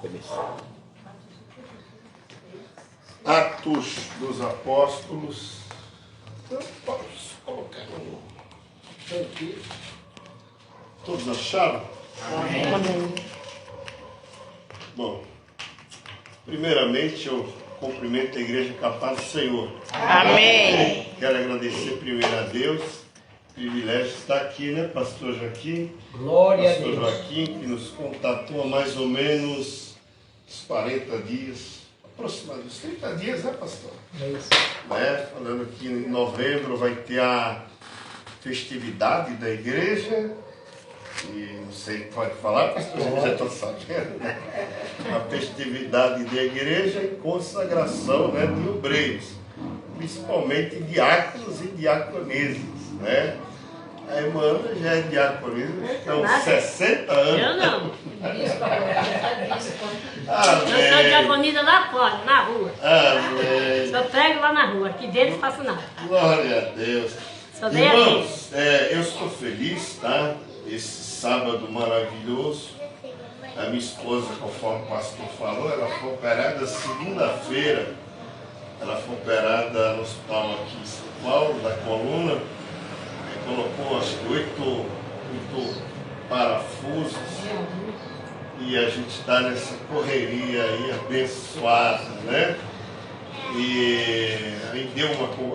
começar. Atos dos Apóstolos. Posso colocar no aqui. Todos acharam? Amém. Bom, primeiramente eu cumprimento a igreja com a paz do Senhor. Amém. Quero agradecer primeiro a Deus, privilégio de estar aqui, né, pastor Joaquim? Glória a Pastor Deus. Joaquim, que nos contatou há mais ou menos uns 40 dias, aproximadamente uns 30 dias, né, pastor? É isso. Né? Falando que em novembro vai ter a festividade da igreja, e não sei, pode falar, pastor, já estou sabendo, né? A festividade da igreja e consagração, né, de obreiros, principalmente diáconos e diaconisas, né? A irmã Ana já é diaconisa, estão 60 anos. Eu não. Amém. Eu sou diaconisa lá fora, na rua. Amém. Só prego lá na rua. Aqui dentro não faço nada. Glória a Deus. Só dei aqui. Irmãos, eu estou feliz, tá? Esse sábado maravilhoso. A minha esposa, conforme o pastor falou, ela foi operada segunda-feira. Ela foi operada no hospital aqui em São Paulo, da coluna. Colocou acho que 8 parafusos. E a gente está nessa correria aí abençoada, né? E aí deu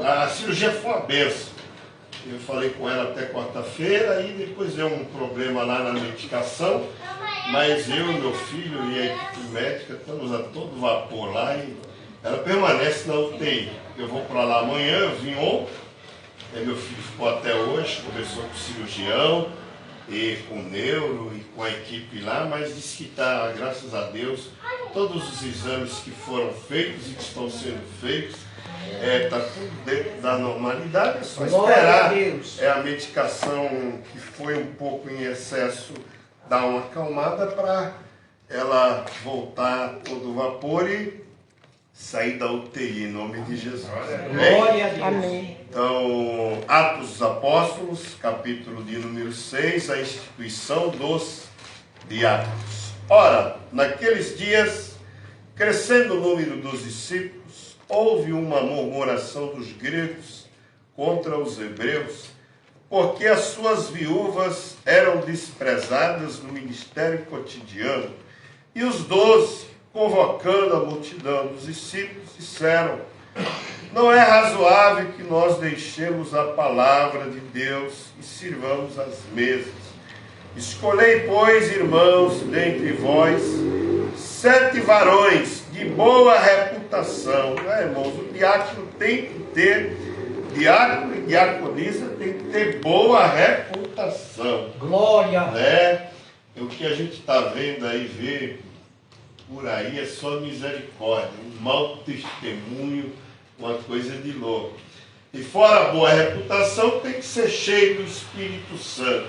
a cirurgia foi uma benção. Eu falei com ela até quarta-feira e depois deu um problema lá na medicação. Mas eu, meu filho e a equipe médica estamos a todo vapor lá e ela permanece na UTI. Eu vou para lá amanhã, eu vim ontem. Meu filho ficou até hoje, conversou com o cirurgião e com o neuro e com a equipe lá, mas disse que está, graças a Deus, todos os exames que foram feitos e que estão sendo feitos, está tudo dentro da normalidade, é só esperar. A medicação que foi um pouco em excesso, dar uma acalmada para ela voltar a todo vapor e sair da UTI, em nome de Jesus. Glória a Deus. Amém. Então, Atos dos Apóstolos, capítulo de número 6, a instituição dos diáconos. Ora, naqueles dias, crescendo o número dos discípulos, houve uma murmuração dos gregos contra os hebreus, porque as suas viúvas eram desprezadas no ministério cotidiano. E os 12, convocando a multidão dos discípulos, disseram: não é razoável que nós deixemos a palavra de Deus e sirvamos as mesas. Escolhei, pois, irmãos, dentre vós, 7 varões de boa reputação. Irmãos, o diácono tem que ter, diácono e diaconisa tem que ter boa reputação. Glória. Né? O que a gente está vendo aí, por aí, é só misericórdia, um mau testemunho, uma coisa de louco. E fora a boa reputação, tem que ser cheio do Espírito Santo.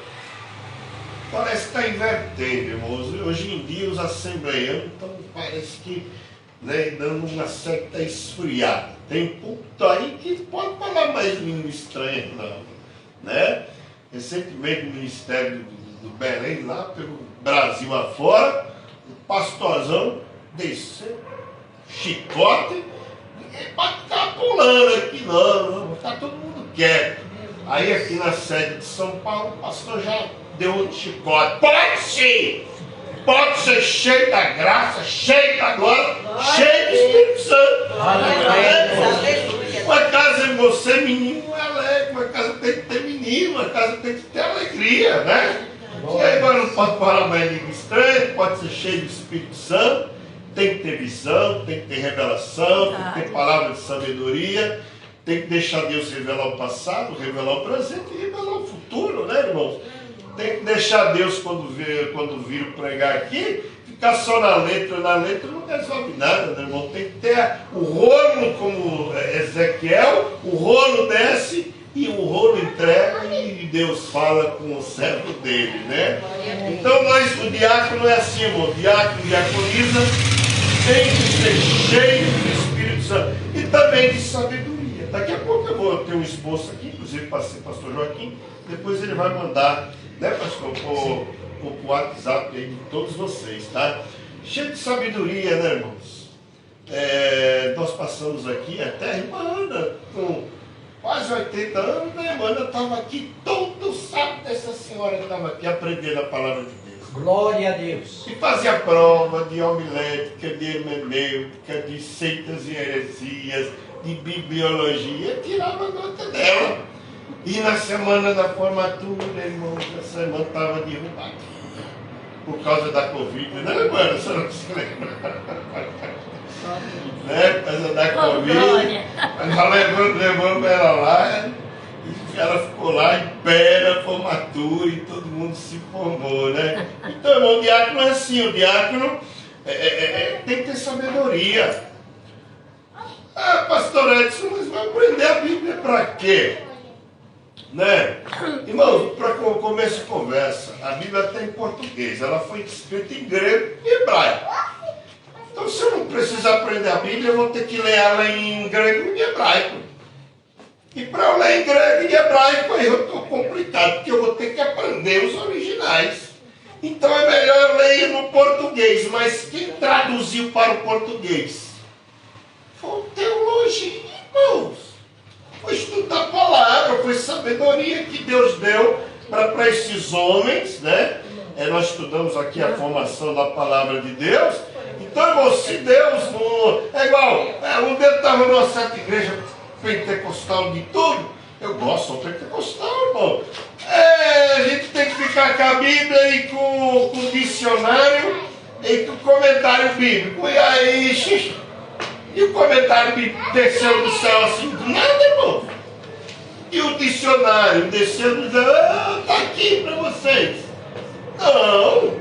Parece que está invertendo, irmãos. Hoje em dia os assembleianos estão, parece que, né, dando uma certa esfriada. Tem púlpito aí que pode falar mais língua estranha, não. Né? Recentemente no Ministério do Belém, lá pelo Brasil afora, o pastorzão desceu, chicote, ninguém pode ficar pulando aqui não, está todo mundo quieto. Aí aqui na sede de São Paulo, o pastor já deu outro chicote. Pode ser cheio da graça, cheio da glória, cheio do Espírito Santo. Uma casa em você, menino, é alegre, uma casa tem que ter menino, uma casa tem que ter alegria, né? E aí agora não pode falar mais língua estranha, pode ser cheio do Espírito Santo, tem que ter visão, tem que ter revelação, tem que ter palavra de sabedoria, tem que deixar Deus revelar o passado, revelar o presente e revelar o futuro, né, irmãos? Tem que deixar Deus, quando vir pregar aqui, ficar só na letra não resolve nada, né, irmão? Tem que ter o rolo, como Ezequiel, o rolo desce e o rolo entrega e Deus fala com o servo dele, né? Então o diácono é assim, irmão, diácono, diaconisa, tem que ser cheio do Espírito Santo e também de sabedoria. Daqui a pouco eu vou ter um esboço aqui, inclusive passei para o pastor Joaquim, depois ele vai mandar, né, pastor, por WhatsApp aí de todos vocês, tá? cheio de sabedoria, né, irmãos? Nós passamos aqui, até a irmã Ana, com quase 80 anos, né, irmã Ana estava aqui, todo sábado essa senhora estava aqui aprendendo a palavra de Deus. Glória a Deus. E fazia prova de homilética, de hermenêutica, de seitas e heresias, de bibliologia, tirava nota dela. E na semana da formatura, irmãos, essa irmã estava derrubada. Por causa da Covid, né, irmã? Você não se lembra? Né? Por causa da Covid. Ela levando ela lá, e ela ficou lá em pé na formatura e todo mundo se formou, né? Então, irmão, o diácono é assim, o diácono tem que ter sabedoria. Ah, pastor Edson, mas vai aprender a Bíblia para quê? Né? Irmãos, para começo de conversa, a Bíblia está em português, ela foi escrita em grego e hebraico. Então, se eu não precisar aprender a Bíblia, eu vou ter que ler ela em grego e hebraico. E para eu ler em grego e hebraico, aí eu estou complicado, porque eu vou ter que aprender os originais. Então é melhor eu ler no português, mas quem traduziu para o português? Foi teologia, irmãos. Foi estudar a palavra, foi sabedoria que Deus deu para esses homens, né? Nós estudamos aqui a formação da palavra de Deus. Então, irmão, se Deus não... É igual, um dia eu estava numa certa igreja pentecostal de tudo. Eu gosto, sou pentecostal, irmão. A gente tem que ficar com a Bíblia e com o dicionário e com o comentário bíblico. E aí, e o comentário bíblico desceu do céu assim, do nada, irmão. E o dicionário desceu do céu, está aqui para vocês. Não,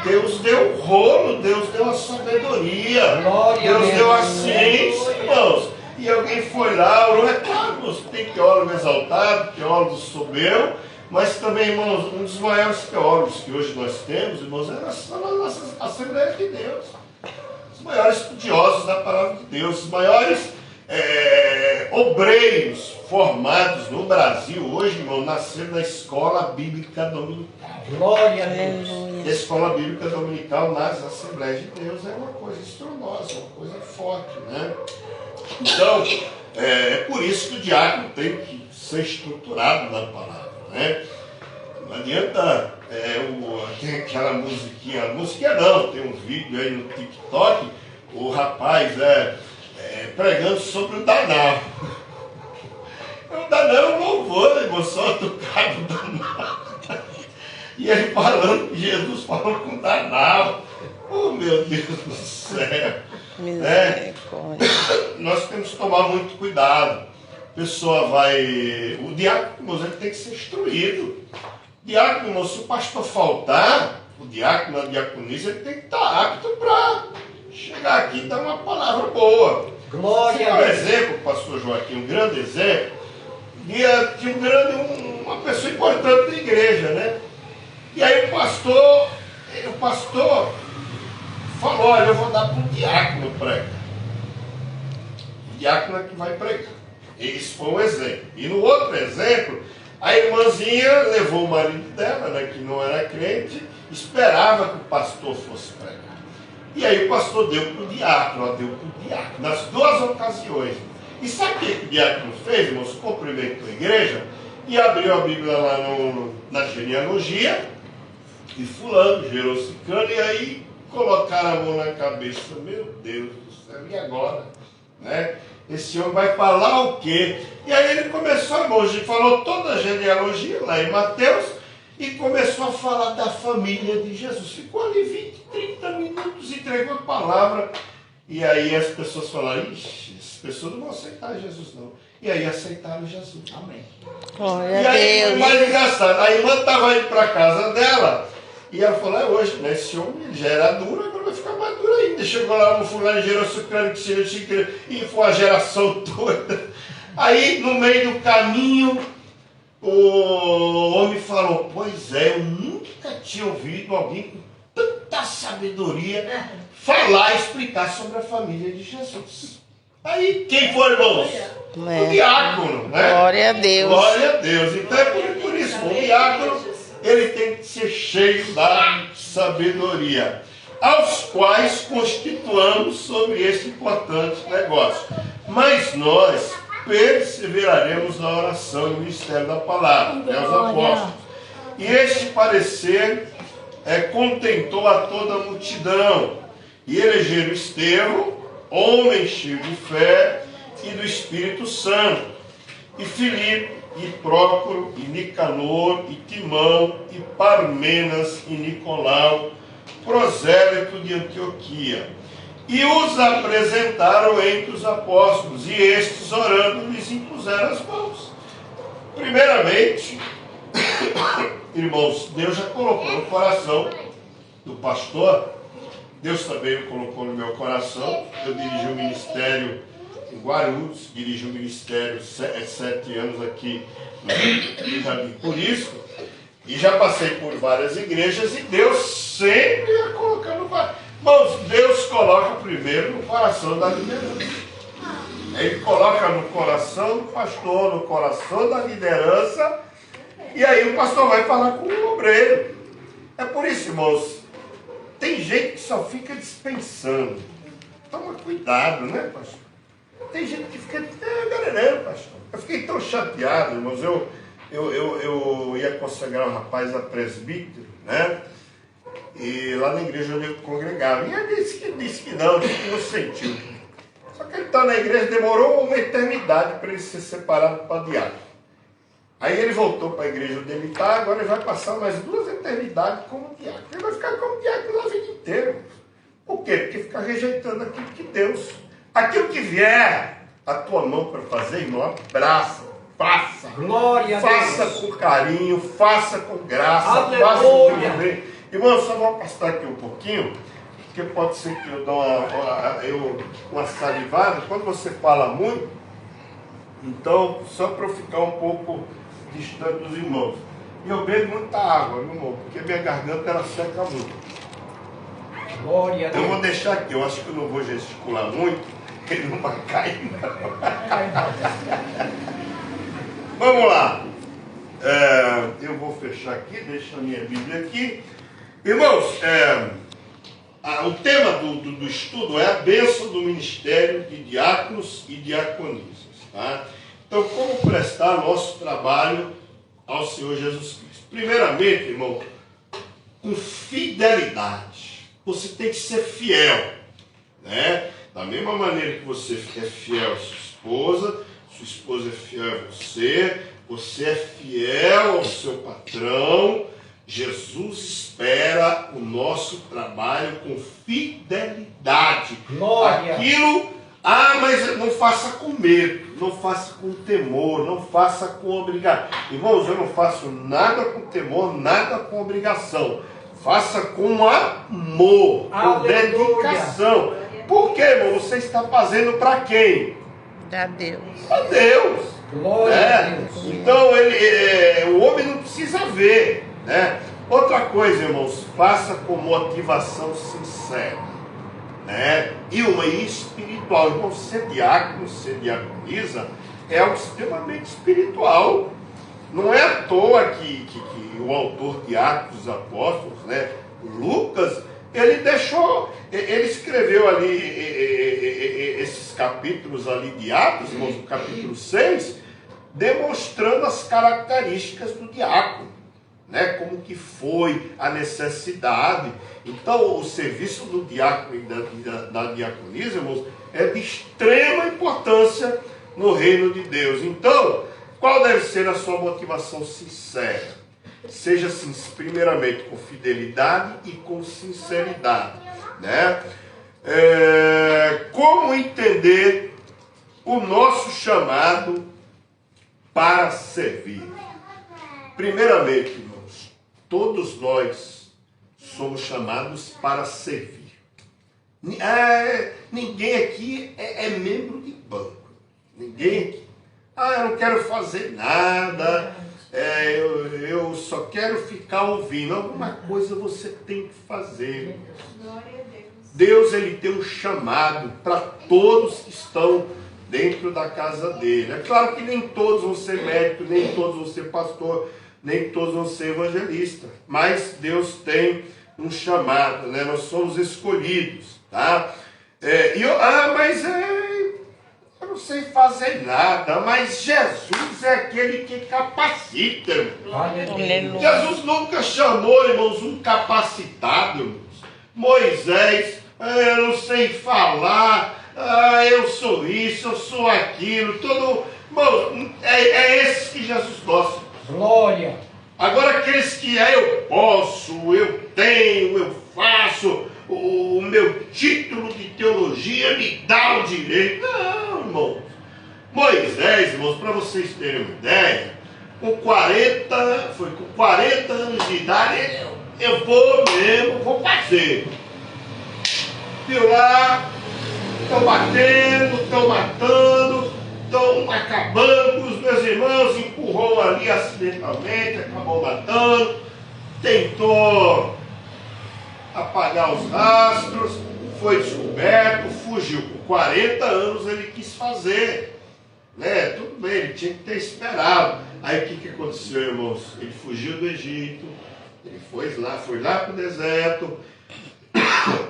Deus deu o rolo, Deus deu a sabedoria, Deus deu a ciência, irmãos. E alguém foi lá, orou, é claro, tem teólogo exaltado, teólogo soberbo, mas também, irmãos, um dos maiores teólogos que hoje nós temos, irmãos, é a nossa Assembleia de Deus. Os maiores estudiosos da palavra de Deus, os maiores obreiros formados no Brasil hoje, irmão, nasceram na Escola Bíblica Dominical. Glória a Deus. A Escola Bíblica Dominical nas Assembleias de Deus é uma coisa estrondosa, uma coisa forte, né? Então, é por isso que o diácono tem que ser estruturado na palavra, né? Não adianta, tem aquela musiquinha não, tem um vídeo aí no TikTok, o rapaz pregando sobre o Danal. O Danal é um louvor, né, irmão? Só tocar do Danal. E ele falando, Jesus falou com o Danal. Oh, meu Deus do céu. Nós temos que tomar muito cuidado. A pessoa vai... O diácono, irmãos, ele tem que ser instruído. O diácono, irmão, se o pastor faltar, o diácono, a diaconisa, ele tem que estar apto para chegar aqui e dar uma palavra boa. Glória a Um Deus. exemplo, pastor Joaquim, um grande exemplo. Tinha uma pessoa importante da igreja, né? E aí o pastor falou, olha, eu vou dar para um diácono pregar. O diácono é que vai pregar. Esse foi um exemplo. E no outro exemplo, a irmãzinha levou o marido dela, né, que não era crente, esperava que o pastor fosse pregar. E aí o pastor deu para o diácono, nas duas ocasiões. E sabe o que o diácono fez, irmãos? Cumprimentou a igreja e abriu a Bíblia lá na genealogia, e fulano gerou ciclano, e aí colocaram a mão na cabeça. Meu Deus do céu, e agora? Né? Esse homem vai falar o quê? E aí ele começou, irmãos, ele falou toda a genealogia lá em Mateus, e começou a falar da família de Jesus. Ficou ali 20, 30 minutos, entregou a palavra. E aí as pessoas falaram, ixi, as pessoas não vão aceitar Jesus não. E aí aceitaram Jesus. Amém. Glória E a aí foi Deus. mais engraçado. A irmã estava indo para a casa dela, e ela falou, hoje, né, esse homem já era duro, agora vai ficar mais duro ainda. Chegou lá no fulano, gerou sucrano, e foi a geração toda. Aí, no meio do caminho, o homem falou, pois é, eu nunca tinha ouvido alguém com tanta sabedoria falar e explicar sobre a família de Jesus. Aí, quem foi, irmãos? O diácono, né? Glória a Deus. Glória a Deus. Então é por isso, o diácono, ele tem que ser cheio da sabedoria. aos quais constituamos sobre este importante negócio. Mas nós perseveraremos na oração e no ministério da palavra, os apóstolos. E este parecer contentou a toda a multidão, e elegeram Estevão, homem cheio de fé e do Espírito Santo, e Filipe, e Prócoro, e Nicanor, e Timão, e Parmenas, e Nicolau, prosélito de Antioquia. E os apresentaram entre os apóstolos, e estes, orando, lhes impuseram as mãos. Primeiramente, irmãos, Deus já colocou no coração do pastor, Deus também o colocou no meu coração. Eu dirigi o ministério em Guarulhos, dirigi o ministério 7 anos aqui no Jardim Puríssimo, e já passei por várias igrejas, e Deus sempre ia colocando. Irmãos, Deus coloca primeiro no coração da liderança. Ele coloca no coração do pastor, no coração da liderança, e aí o pastor vai falar com o obreiro. É por isso, irmãos, tem gente que só fica dispensando. Toma cuidado, né, pastor? Tem gente que fica, não, pastor. Eu fiquei tão chateado, irmãos. Eu ia consagrar um rapaz a presbítero, né? E lá na igreja onde eu congregava. E ele disse que não sentiu. Só que ele está na igreja, demorou uma eternidade para ele ser separado para diácono. Aí ele voltou para a igreja onde ele está, agora ele vai passar mais 2 eternidades como diácono. Ele vai ficar como diácono a vida inteira. Por quê? Porque fica rejeitando aquilo que Deus. Aquilo que vier a tua mão para fazer, irmão, abraça, faça. Glória a Deus. Faça com carinho, faça com graça, Aleluia. faça com bem. Irmão, só vou afastar aqui um pouquinho, porque pode ser que eu dê uma salivada. Quando você fala muito, então, só para eu ficar um pouco distante dos irmãos. E eu bebo muita água, meu irmão, porque minha garganta ela seca muito. Glória a Deus. Eu vou deixar aqui, eu acho que eu não vou gesticular muito, porque ele não vai cair, não. Vamos lá. Eu vou fechar aqui, deixa a minha Bíblia aqui. Irmãos, o tema do estudo é a bênção do ministério de diáconos e diaconisas. Tá? Então, como prestar nosso trabalho ao Senhor Jesus Cristo? Primeiramente, irmão, com fidelidade. Você tem que ser fiel, né? Da mesma maneira que você é fiel à sua esposa é fiel a você é fiel ao seu patrão. Jesus espera o nosso trabalho com fidelidade. Glória. Mas não faça com medo, não faça com temor, não faça com obrigação. Irmãos, eu não faço nada com temor, nada com obrigação. Faça com amor, com dedicação. Por quê, irmão? Você está fazendo para quem? Para Deus. Para Deus. Glória a Deus. Então, o homem não precisa ver. Né? Outra coisa, irmãos, faça com motivação sincera, né? E uma espiritual. Irmão, ser diácono, ser diaconisa é algo extremamente espiritual. Não é à toa que o autor de Atos dos Apóstolos, né, Lucas, ele escreveu ali esses capítulos ali de Atos, irmãos, no capítulo 6, demonstrando as características do diácono. Né, como que foi a necessidade. Então, o serviço do diácono e da diaconisa, irmãos, é de extrema importância no reino de Deus. Então, qual deve ser a sua motivação sincera? Seja primeiramente com fidelidade e com sinceridade. Né? Como entender o nosso chamado para servir? Primeiramente, irmãos, todos nós somos chamados para servir. Ninguém aqui é membro de banco. Ninguém aqui. Eu não quero fazer nada. Eu só quero ficar ouvindo. Alguma coisa você tem que fazer. Deus, ele tem um chamado para todos que estão dentro da casa dele. É claro que nem todos vão ser médicos, nem todos vão ser pastor, nem todos vão ser evangelistas, mas Deus tem um chamado, né? Nós somos escolhidos, tá? Mas eu não sei fazer nada, mas Jesus é aquele que capacita, irmãos. Aleluia. Jesus nunca chamou, irmãos, um capacitado, irmãos. Moisés, eu não sei falar, eu sou isso, eu sou aquilo, Irmão, é esses que Jesus gosta. Glória. Agora aqueles que eu posso, eu tenho, eu faço, o meu título de teologia me dá o direito. Não, irmãos. Moisés, irmãos, para vocês terem uma ideia, com 40 anos de idade, eu vou fazer. Viu lá, estão batendo, estão matando, estão acabando com os meus irmãos, empurrou ali acidentalmente, acabou matando, tentou apagar os rastros, foi descoberto, fugiu. Com 40 anos ele quis fazer, né? Tudo bem, ele tinha que ter esperado. Aí o que aconteceu, irmãos? Ele fugiu do Egito, ele foi lá para o deserto,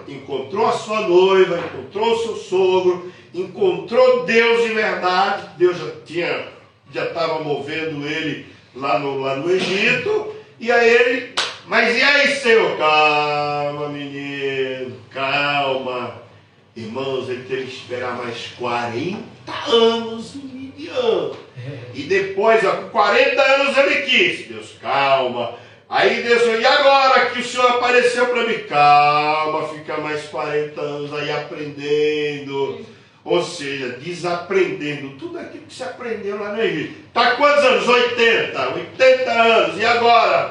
encontrou a sua noiva, encontrou o seu sogro, encontrou Deus de verdade. Deus já estava movendo ele lá no Egito. E aí mas e aí, Senhor? Calma, menino, calma. Irmãos, ele teve que esperar mais 40 anos em Midian. E depois, com 40 anos ele quis. Deus, calma. Aí Deus, e agora que o Senhor apareceu para mim? Calma, fica mais 40 anos aí aprendendo. Ou seja, desaprendendo tudo aquilo que se aprendeu lá no Egito. Está quantos anos? 80 anos. E agora?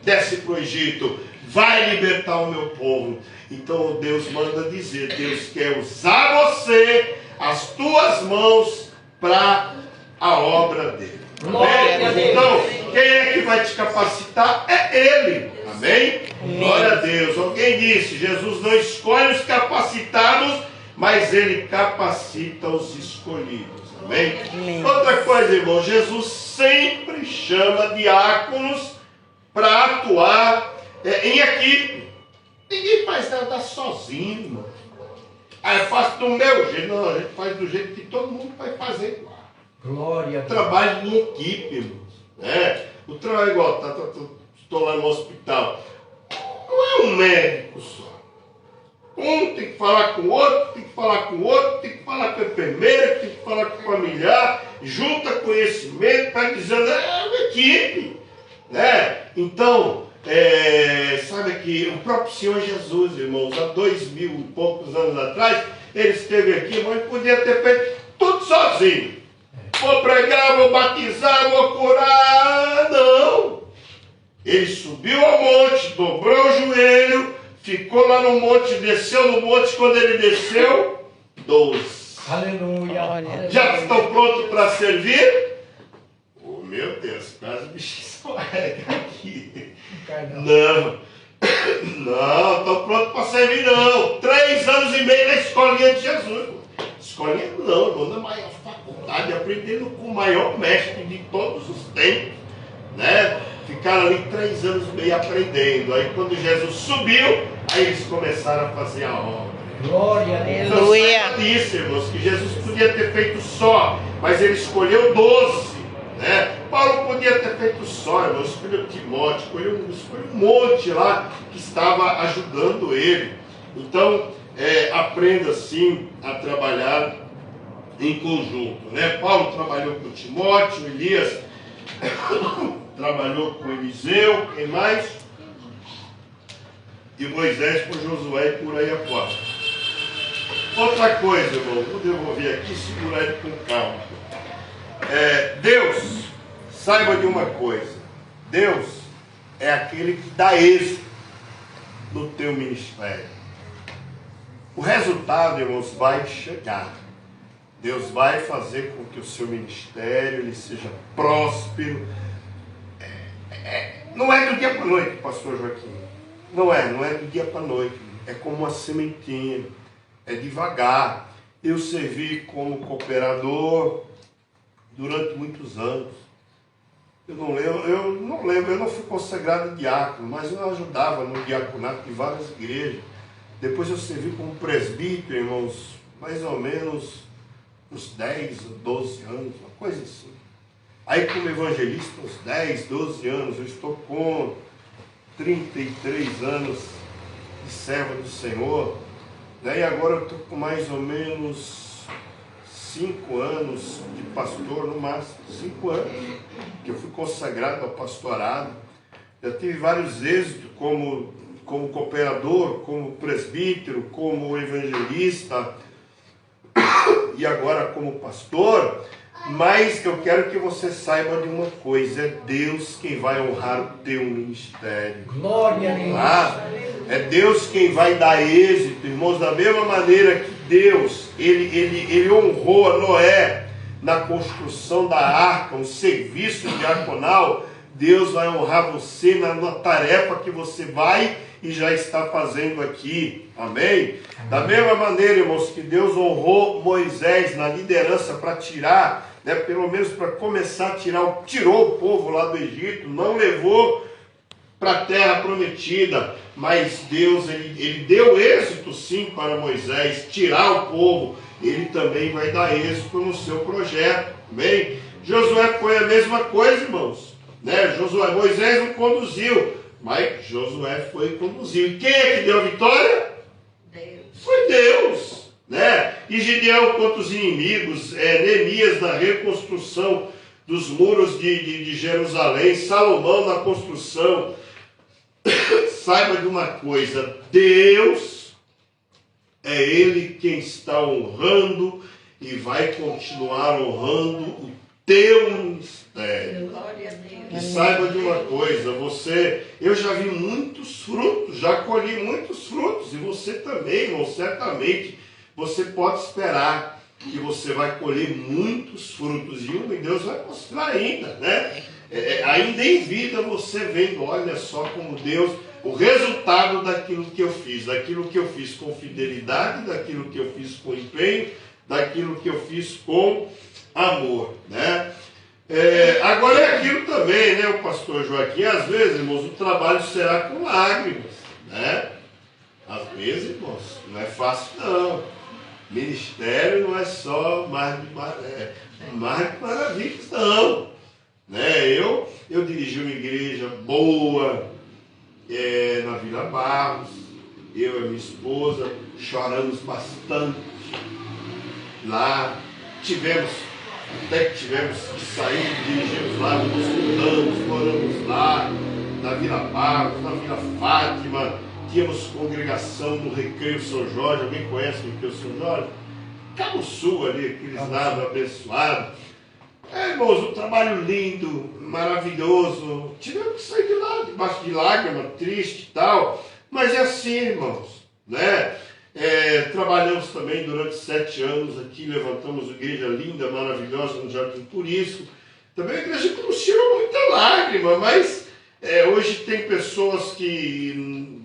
Desce para o Egito. Vai libertar o meu povo. Então Deus manda dizer, Deus quer usar você, as tuas mãos, para a obra dele. Amém? Então, quem é que vai te capacitar? É Ele. Amém? Glória a Deus. Alguém disse, Jesus não escolhe os capacitados, mas Ele capacita os escolhidos. Amém? Outra coisa, irmão, Jesus sempre chama diáconos para atuar em equipe. Ninguém faz nada sozinho, irmão. Eu faço do meu jeito. Não, a gente faz do jeito que todo mundo vai fazer igual. Glória a Deus. Trabalho em equipe, irmãos. O trabalho é igual, estou lá no hospital. Não é um médico só. Um tem que falar com o outro, tem que falar com o outro, tem que falar com a enfermeira, tem que falar com o familiar, junta conhecimento, está dizendo, é uma equipe. Né? Então, sabe que o próprio Senhor Jesus, irmãos, há 2000 e poucos anos atrás, ele esteve aqui, mas podia ter feito tudo sozinho. Vou pregar, vou batizar, vou curar. Não. Ele subiu ao monte, dobrou o joelho, ficou lá no monte, desceu no monte. Quando ele desceu, 12. Aleluia. Já estão prontos para servir? Oh, meu Deus, quase me escorrega aqui. Não, estão prontos para servir não. 3 anos e meio na escolinha de Jesus. Escolinha não, irmão, na maior faculdade, aprendendo com o maior mestre de todos os tempos, né? Ficaram ali 3 anos e meio aprendendo. Aí quando Jesus subiu, aí eles começaram a fazer a obra. Glória a Deus. Então saiba disso, irmãos, que Jesus podia ter feito só, mas ele escolheu 12. Né? Paulo podia ter feito só, irmão, escolheu Timóteo, escolheu um monte lá que estava ajudando ele. Então, aprenda sim a trabalhar em conjunto. Né? Paulo trabalhou com Timóteo, Elias trabalhou com Eliseu, quem mais? E Moisés com Josué e por aí afora. Outra coisa, irmão, vou devolver aqui, segurar ele com calma. Deus, saiba de uma coisa, Deus é aquele que dá êxito no teu ministério. O resultado, irmãos, vai chegar. Deus vai fazer com que o seu ministério ele seja próspero. Não é do dia para a noite, pastor Joaquim. Não é do dia para a noite. É como uma sementinha. É devagar. Eu servi como cooperador durante muitos anos. Eu não lembro, eu não fui consagrado diácono, mas eu ajudava no diaconato de várias igrejas. Depois eu servi como presbítero, irmãos, mais ou menos uns 10 ou 12 anos, uma coisa assim. Aí como evangelista, uns 10, 12 anos, eu estou com 33 anos de serva do Senhor. Daí agora eu estou com mais ou menos 5 anos de pastor, no máximo 5 anos, que eu fui consagrado ao pastorado. Já tive vários êxitos como cooperador, como presbítero, como evangelista e agora como pastor. Mas eu quero que você saiba de uma coisa: é Deus quem vai honrar o teu ministério. Glória a Deus. Ah, é Deus quem vai dar êxito, irmãos, da mesma maneira que Deus, ele honrou a Noé na construção da arca, um serviço diaconal. Deus vai honrar você na tarefa que você vai e já está fazendo aqui. Amém? Da mesma maneira, irmãos, que Deus honrou Moisés na liderança para tirar, pelo menos para começar a tirou o povo lá do Egito, não levou para a terra prometida, mas Deus, ele deu êxito sim para Moisés, tirar o povo. Ele também vai dar êxito no seu projeto. Amém? Josué foi a mesma coisa, irmãos. Moisés não conduziu, mas Josué foi e conduziu. E quem é que deu a vitória? Deus. Foi Deus. E Gideão contra os inimigos, Neemias na reconstrução dos muros de Jerusalém, Salomão na construção. Saiba de uma coisa: Deus é Ele quem está honrando e vai continuar honrando o teu ministério. Glória a Deus. E saiba de uma coisa: eu já vi muitos frutos, já colhi muitos frutos, e você também, irmão, certamente você pode esperar que você vai colher muitos frutos, e Deus vai mostrar ainda, ainda em vida você vendo, olha só como Deus, o resultado daquilo que eu fiz com fidelidade, daquilo que eu fiz com empenho, daquilo que eu fiz com amor, agora é aquilo também, o pastor Joaquim, às vezes, irmãos, o trabalho será com lágrimas, às vezes, irmãos, não é fácil não. Ministério não é só mar de maravilhas, não. Eu dirigi uma igreja boa na Vila Barros, eu e minha esposa choramos bastante lá, tivemos que sair, dirigimos lá, nos mudamos, moramos lá, na Vila Barros, na Vila Fátima. Tínhamos congregação no Recreio São Jorge. Alguém conhece o Recreio São Jorge? Cabo Sul ali, aqueles lados abençoados. Irmãos, um trabalho lindo, maravilhoso. Tivemos que sair de lá, debaixo de lágrima, triste e tal. Mas é assim, irmãos, trabalhamos também durante 7 anos aqui, levantamos uma igreja linda, maravilhosa no Jardim Turístico. Também a igreja que nos tirou muita lágrima, mas hoje tem pessoas que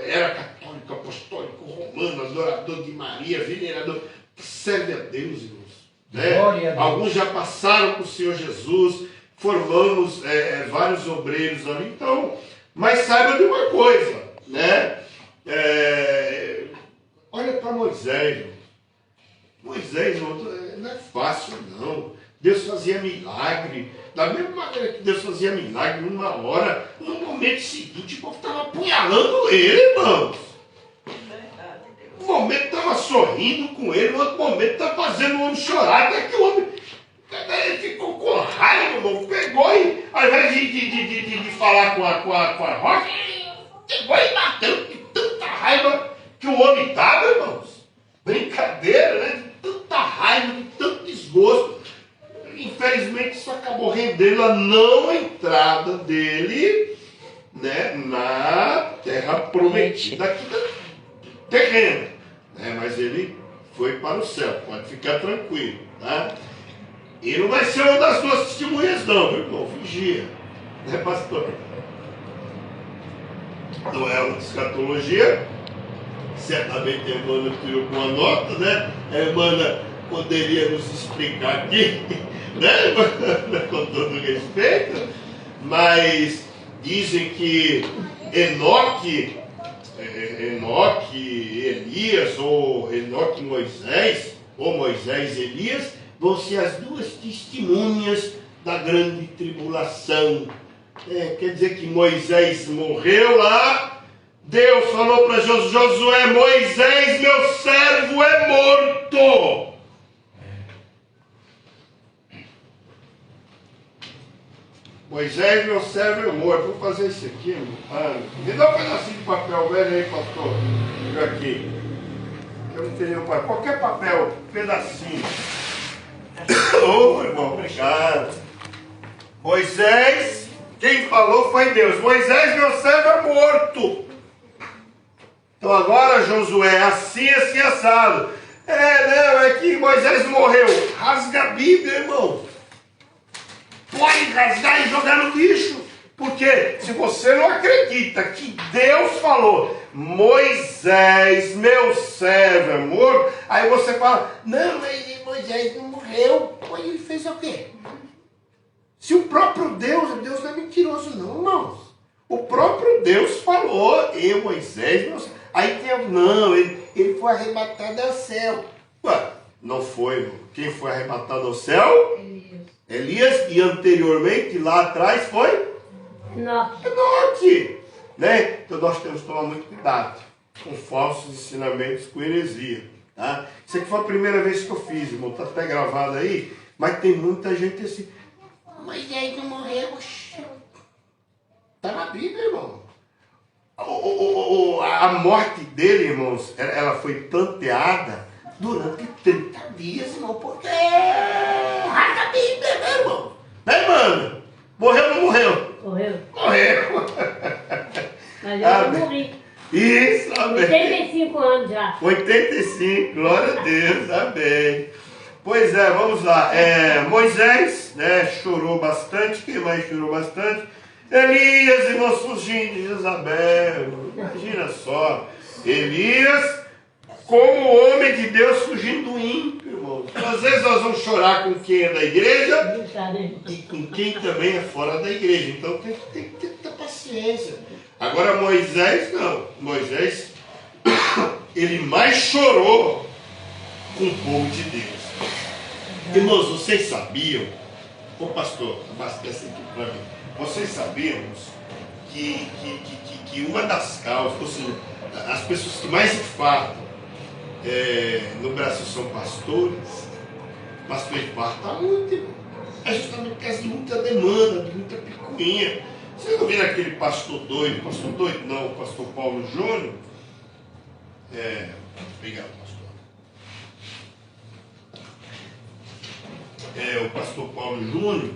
era católico, apostólico, romano, adorador de Maria, venerador, serve a Deus, irmãos. Alguns já passaram com o Senhor Jesus, formamos vários obreiros ali, então, mas saiba de uma coisa, olha para Moisés, irmão. Moisés, irmão, não é fácil não. Deus fazia milagre, da mesma maneira que Deus fazia milagre, numa hora, no momento seguinte, o povo estava apunhalando ele, irmãos. Um momento estava sorrindo com ele, no outro momento estava fazendo o homem chorar, até que o homem ele ficou com raiva, irmão, pegou e, ao invés de falar com a rocha, pegou e bateu de tanta raiva que o homem estava, irmãos. Brincadeira, de tanta raiva, de tanto desgosto. Infelizmente isso acabou rendendo a não entrada dele na terra prometida aqui terrena. Mas ele foi para o céu, pode ficar tranquilo. E não vai ser uma das duas testemunhas não, meu irmão, vigia. Pastor? Não é uma escatologia. Certamente a irmã tirou com uma nota, A irmã poderia nos explicar aqui, com todo respeito, mas dizem que Enoque, Elias, ou Enoque Moisés, ou Moisés e Elias, vão ser as duas testemunhas da grande tribulação. Quer dizer que Moisés morreu lá, Deus falou para Josué: Moisés, meu servo, é morto. Moisés, meu servo, é morto. Vou fazer isso aqui, me dá um pedacinho de papel velho aí, pastor. Fica aqui. Eu não tenho papel. Qualquer papel, pedacinho. Irmão, obrigado. Moisés, quem falou foi Deus. Moisés, meu servo, é morto. Então agora, Josué, assim assado. É que Moisés morreu. Rasga a Bíblia, irmão. Pode rasgar e jogar no lixo. Porque se você não acredita que Deus falou, Moisés, meu servo, é morto, aí você fala, não, mas Moisés não morreu. Aí ele fez o quê? Se o próprio Deus não é mentiroso não, irmãos. O próprio Deus falou, Moisés, meu servo. Aí tem, não, ele foi arrebatado ao céu. Ué, não foi, irmão. Quem foi arrebatado ao céu? Elias, e anteriormente, lá atrás, foi? Enoque. Né? Então nós temos que tomar muito cuidado com falsos ensinamentos, com heresia. Tá? Isso aqui foi a primeira vez que eu fiz, irmão. Está até gravado aí, mas tem muita gente assim. Moisés não morreu. Está na Bíblia, irmão. A morte dele, irmãos, ela foi planteada durante 30 dias, irmão, porque rasga a Bíblia, né, irmão? Né, mano? Morreu ou não morreu? Morreu. Morreu. Mas eu morri. Isso, amém. 85 anos já. 85, glória a Deus, amém. Pois é, vamos lá. Moisés, né, chorou bastante. Quem mais chorou bastante? Elias, irmãos, fugindo de Jezabel. Imagina só. Elias, como homem de Deus, fugindo do ímpio, irmão. Às vezes nós vamos chorar com quem é da igreja e com quem também é fora da igreja. Então tem que ter paciência. Agora Moisés, não. Moisés, ele mais chorou com o povo de Deus. Irmãos, vocês sabiam? Ô pastor, abastece aqui para mim. Vocês sabiam que uma das causas, ou seja, as pessoas que mais infartam no Brasil são pastores. Pastor infarta muito, irmão. É justamente por causa de muita demanda, de muita picuinha. Vocês não viram aquele pastor doido não, o pastor Paulo Júnior? Obrigado, pastor. O pastor Paulo Júnior,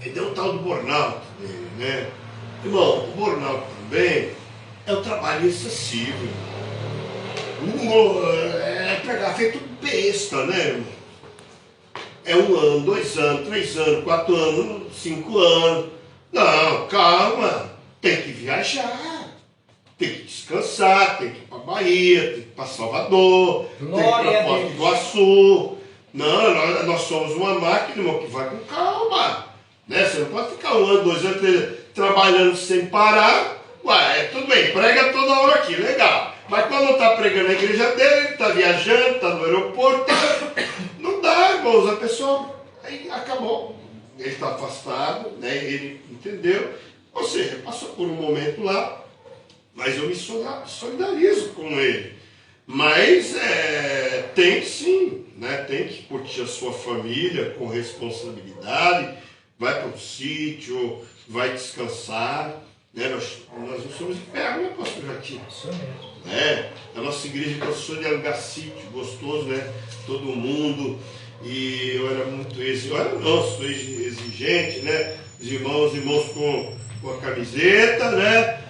ele deu o tal do burnout dele, né? Irmão, o burnout também é o trabalho excessivo. Pegar feito besta, né, irmão? É 1 ano, 2 anos, 3 anos, 4 anos, 5 anos. Não, calma. Tem que viajar. Tem que descansar, tem que ir para Bahia, tem que ir para Salvador, tem que ir para Foz do Iguaçu. Não, nós somos uma máquina, irmão, que vai com calma. Né? Você não pode ficar 1 ano, 2 anos, 3 anos trabalhando sem parar. Ué, tudo bem, prega toda hora aqui, legal. Mas quando não está pregando na igreja dele, ele está viajando, está no aeroporto, não dá, irmãos, a pessoa aí acabou. Ele está afastado, né? Ele entendeu, ou seja, passou por um momento lá, mas eu me solidarizo com ele. Mas tem que sim, né? Tem que curtir a sua família com responsabilidade, vai para o sítio, vai descansar. Né? Nós não somos de ferro, né, pastor Jatinho? Isso mesmo. A nossa igreja passou de alugar sítio, gostoso, né? Todo mundo. E eu era muito sou exigente, né? Os irmãos com a camiseta, né?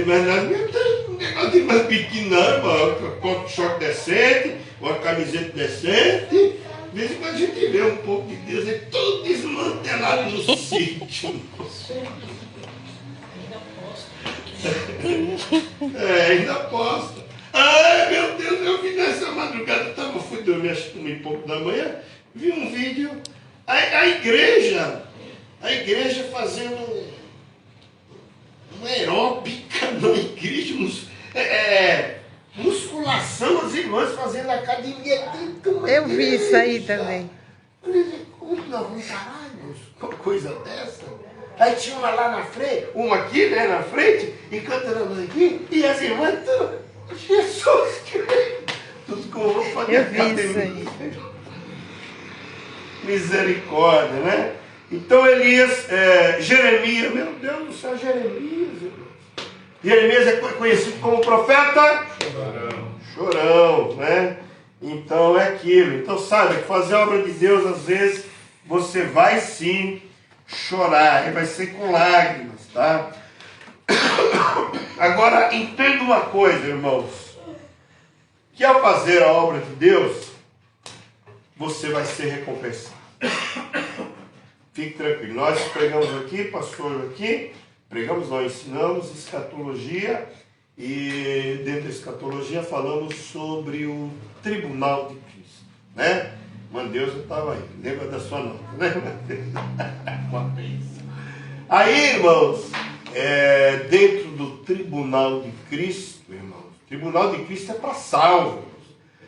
Mas não tem um negócio de mais pequeno, não, com um short decente, uma camiseta decente. De vez em quando a gente vê um pouco de Deus, é tudo desmantelado no sítio. Ainda posso. Ai, meu Deus, eu vi nessa madrugada, fui dormir acho que 1 e pouco da manhã, vi um vídeo. A igreja A igreja fazendo uma aeróbica na igreja, musculação, as irmãs fazendo academia. Eu vi isso aí também. Eu falei, como nós vamos parar, irmãos, com uma coisa dessa? Aí tinha uma lá na frente, uma aqui, né, na frente, e cantando aqui, e as irmãs tudo, Jesus Cristo, tudo com roupa de Eu vi academia. isso aí. Misericórdia, né? Então Elias, Jeremias, meu Deus do céu, Jeremias. Jeremias é conhecido como profeta chorão, né? Então é aquilo. Então sabe, fazer a obra de Deus, às vezes, você vai sim chorar, e vai ser com lágrimas, tá? Agora, entenda uma coisa, irmãos, que ao fazer a obra de Deus, você vai ser recompensado. Fique tranquilo. Nós pregamos aqui, pastor aqui, pregamos, nós ensinamos escatologia, e dentro da escatologia falamos sobre o tribunal de Cristo, né? Deus eu estava aí, lembra da sua nota, né? Uma bênção. Aí, irmãos, dentro do tribunal de Cristo, irmãos, o tribunal de Cristo é para salvos.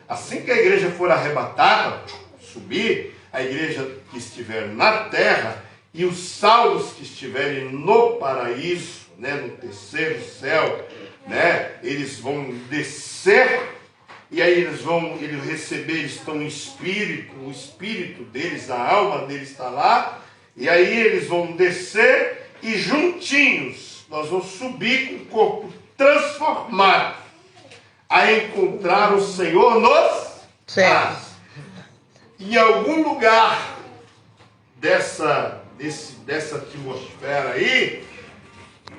Assim que a igreja for arrebatada, subir, a igreja que estiver na terra e os salvos que estiverem no paraíso, né, no terceiro céu, né, eles vão descer, e aí eles receber, eles estão no espírito, o espírito deles, a alma deles está lá, e aí eles vão descer e juntinhos nós vamos subir com o corpo transformado a encontrar o Senhor nos céus. Em algum lugar dessa atmosfera aí,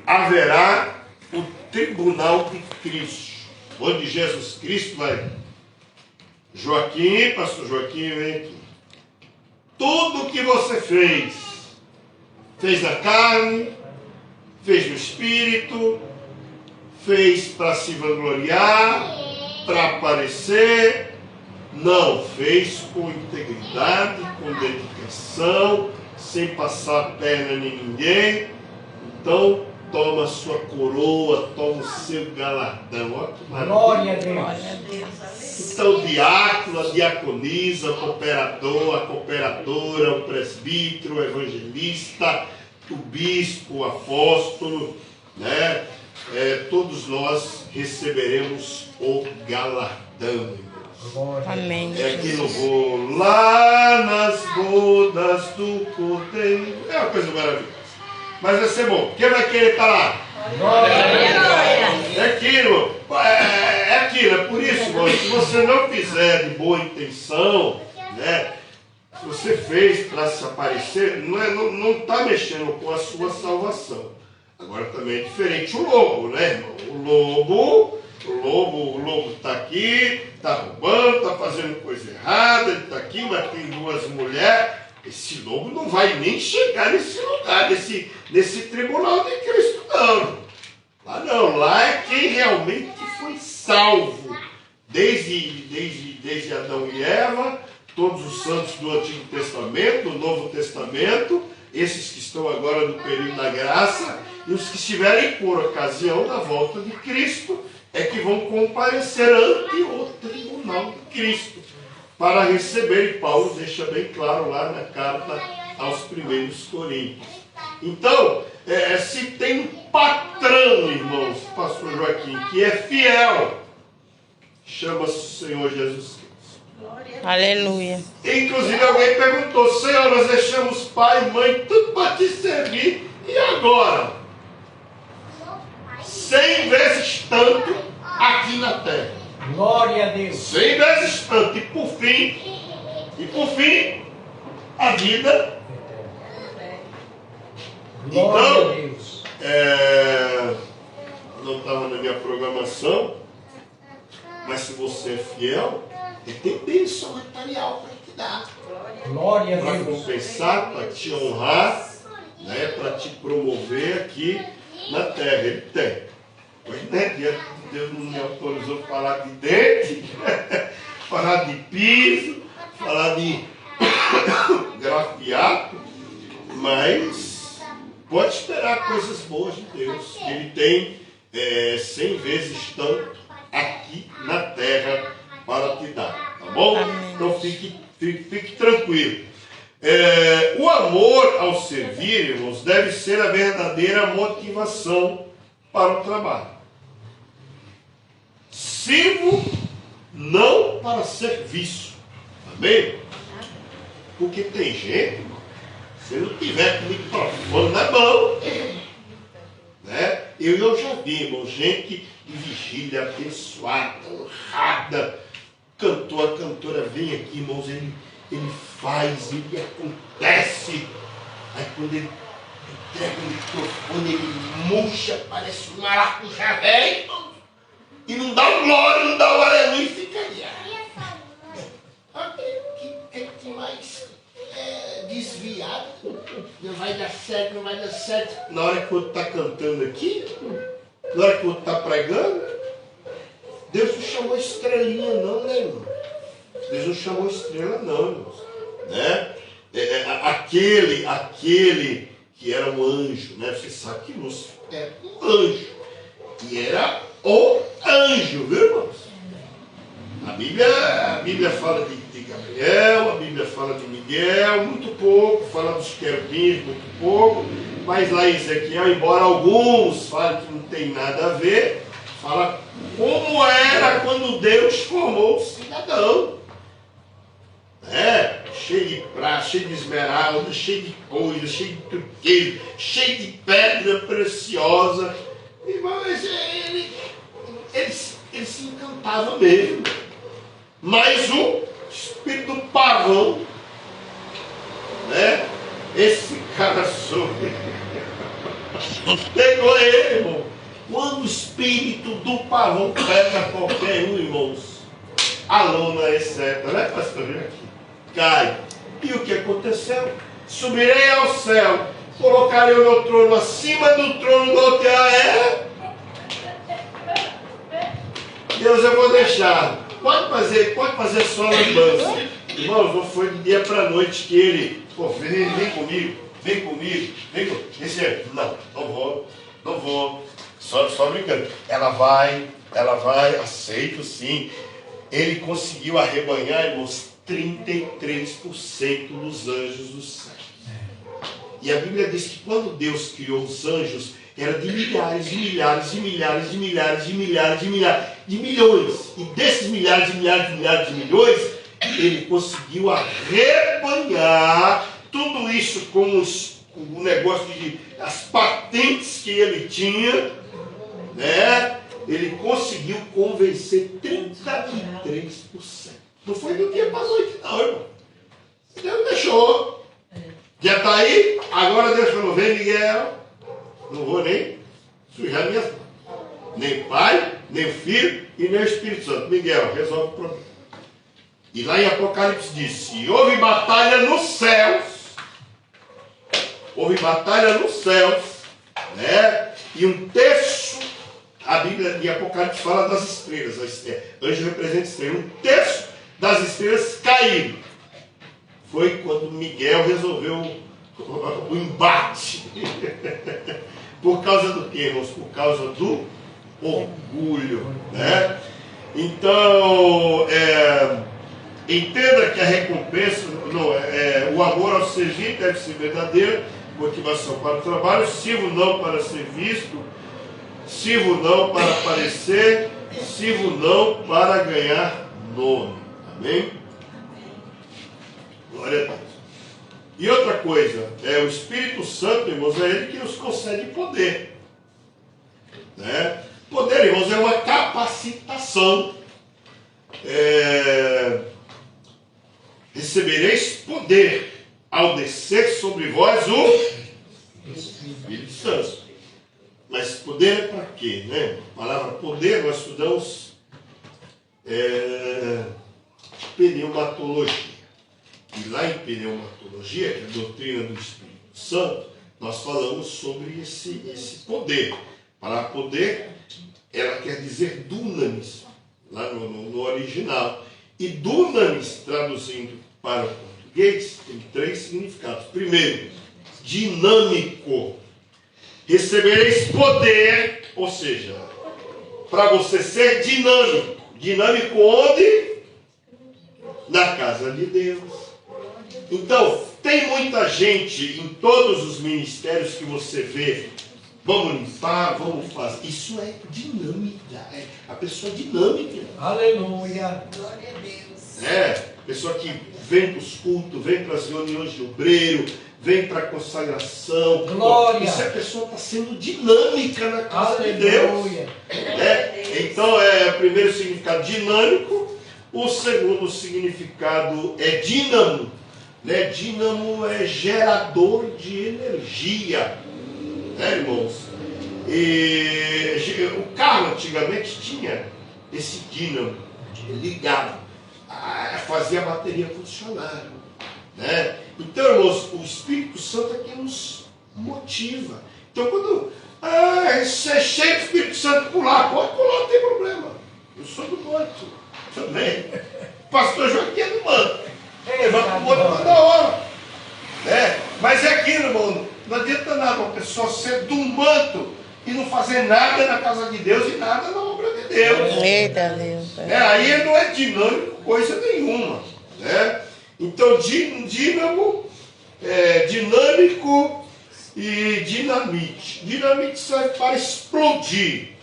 haverá o tribunal de Cristo, onde Jesus Cristo vai. Joaquim, pastor Joaquim, vem aqui. Tudo que você fez na carne, fez no espírito, fez para se vangloriar, para aparecer. Não, fez com integridade, com dedicação, sem passar a perna em ninguém. Então, toma a sua coroa, toma o seu galardão. Olha que maravilha. Glória a Deus. Então, o diácono, a diaconisa, o cooperador, a cooperadora, o presbítero, o evangelista, o bispo, o apóstolo, né? Todos nós receberemos o galardão. Amém. É aqui no voo, lá nas bodas do Cordeiro. É uma coisa maravilhosa. Mas vai ser bom. Quem vai querer estar lá? É aquilo. É aquilo. É por isso, irmão, se você não fizer de boa intenção, né? Se você fez para se aparecer, não está mexendo com a sua salvação. Agora também é diferente o lobo, né, irmão? O lobo está aqui, está roubando, está fazendo coisa errada, ele está aqui, mas tem duas mulheres. Esse lobo não vai nem chegar nesse lugar, nesse tribunal de Cristo, não. Lá não, lá é quem realmente foi salvo. Desde Adão e Eva, todos os santos do Antigo Testamento, do Novo Testamento, esses que estão agora no período da graça, e os que estiverem por ocasião da volta de Cristo, é que vão comparecer ante o tribunal de Cristo, para receber, e Paulo deixa bem claro lá na carta aos 1 Coríntios. Então, se tem um patrão, irmãos, pastor Joaquim, que é fiel, chama-se o Senhor Jesus Cristo. Aleluia. Inclusive alguém perguntou: Senhor, nós deixamos pai e mãe tudo para te servir, e agora? 100 vezes tanto aqui na terra. Glória a Deus. 100 vezes tanto. E por fim, a vida. Glória Então, a Deus. Não estava na minha programação, mas se você é fiel, ele tem bênção material para te dar. Glória a Para Deus. compensar, para te honrar, né, para te promover aqui na terra. Ele tem. Pois, né, diante de Deus não me autorizou a falar de dente, falar de piso, falar de grafiato, mas bom? Amém. Então fique tranquilo. O amor ao servir, irmãos, deve ser a verdadeira motivação para o trabalho. Sirvo não para serviço. Amém? Porque tem gente, se não tiver com o microfone na mão, né? Eu já vi, irmão, gente de vigília, abençoada, honrada, a cantora vem aqui, irmãos, ele faz, ele acontece. Aí quando ele entrega o microfone, ele murcha, parece um maracujá velho, e não dá um glória, não dá um aleluia, e fica ali. Que mais desviado, não vai dar certo, não vai dar certo. Na hora que o outro está cantando aqui, na hora que o outro está pregando, Deus não chamou estrelinha não, né, irmão? Deus não chamou estrela não, irmãos. Né? Aquele que era um anjo, né? Você sabe que Lúcifer era um anjo. E era o anjo, viu, irmãos? A Bíblia fala de Gabriel, a Bíblia fala de Miguel, muito pouco, fala dos querubins, muito pouco, mas lá em Ezequiel, embora alguns falem que não tem nada a ver, fala como era quando Deus formou o cidadão. Cheio de prata, cheio de esmeralda, cheio de coisa, cheio de turquesa, cheio de pedra preciosa. Mas ele se encantava mesmo. Mas o espírito do pavão, né? Esse cara soube. Pegou ele, irmão. Quando o espírito do pavão pega qualquer um, irmãos, a lona é certa, né, pastor? Aqui. Cai. E o que aconteceu? Subirei ao céu, colocarei o meu trono acima do trono do altar. Deus, eu vou deixar. Pode fazer só lambança. Irmãos, não foi de dia para noite que ele, vem comigo. Não vou. Só brincando. Ela vai, aceito sim. Ele conseguiu arrebanhar, irmãos, 33% dos anjos do céu. E a Bíblia diz que quando Deus criou os anjos, era de milhares, de milhares, de milhares, de milhares, de milhares, de milhares, de milhões. E desses milhares, de milhares, de milhares, de milhões, ele conseguiu arrebanhar tudo isso com o negócio as patentes que ele tinha, né? Ele conseguiu convencer 33%. Não foi do dia para a noite, não, irmão. Deus deixou. Já está aí? Agora Deus falou, vem, Miguel. Não vou nem sujar minhas mãos. Nem pai, nem o filho e nem o Espírito Santo. Miguel, resolve o problema. E lá em Apocalipse diz, se houve batalha nos céus, né? E um terço, a Bíblia de Apocalipse fala das estrelas. Anjo representa estrela. Um terço das estrelas caíram. Foi quando Miguel resolveu o embate. Por causa do quê, irmãos? Por causa do orgulho, né? Então, entenda que a recompensa, o amor ao servir deve ser verdadeiro, motivação para o trabalho, sirvo não para ser visto, sirvo não para aparecer, sirvo não para ganhar nome. Amém? Glória a Deus. E outra coisa, o Espírito Santo, irmãos, é ele que nos concede poder. Né? Poder, irmãos, é uma capacitação. Recebereis poder ao descer sobre vós o Espírito Santo. Mas poder é para quê? Né? A palavra poder, nós estudamos pneumatologia. E lá em pneumatologia, que é a doutrina do Espírito Santo, nós falamos sobre esse poder. Para poder, ela quer dizer dunamis, lá no original. E dunamis, traduzindo para o português, tem 3 significados. Primeiro, dinâmico. Recebereis poder, ou seja, para você ser dinâmico. Dinâmico onde? casa de Deus. Então, tem muita gente em todos os ministérios que você vê, vamos limpar, vamos fazer. Isso é dinâmica, a pessoa é dinâmica. Aleluia. Pessoa que vem para os cultos, vem para as reuniões de obreiro, vem para a consagração. Glória. Isso é a pessoa está sendo dinâmica na casa de Deus. Aleluia. Então é o primeiro significado dinâmico, o segundo significado é dínamo. Dínamo é gerador de energia, irmãos? E o carro antigamente tinha esse dínamo ligado, fazia a bateria funcionar, Então, irmãos, o Espírito Santo é quem nos motiva. Então, quando você é cheio do Espírito Santo, pular, pode pular, não tem problema. Eu sou do manto também. O pastor Joaquim é do manto. Levanta o manto toda hora. Mas é aquilo, irmão. Não adianta nada uma pessoa ser do manto e não fazer nada na casa de Deus e nada na obra de Deus. Eita Deus. Aí não é dinâmico coisa nenhuma. Então, dínamo, dinâmico e dinamite. Dinamite serve para explodir.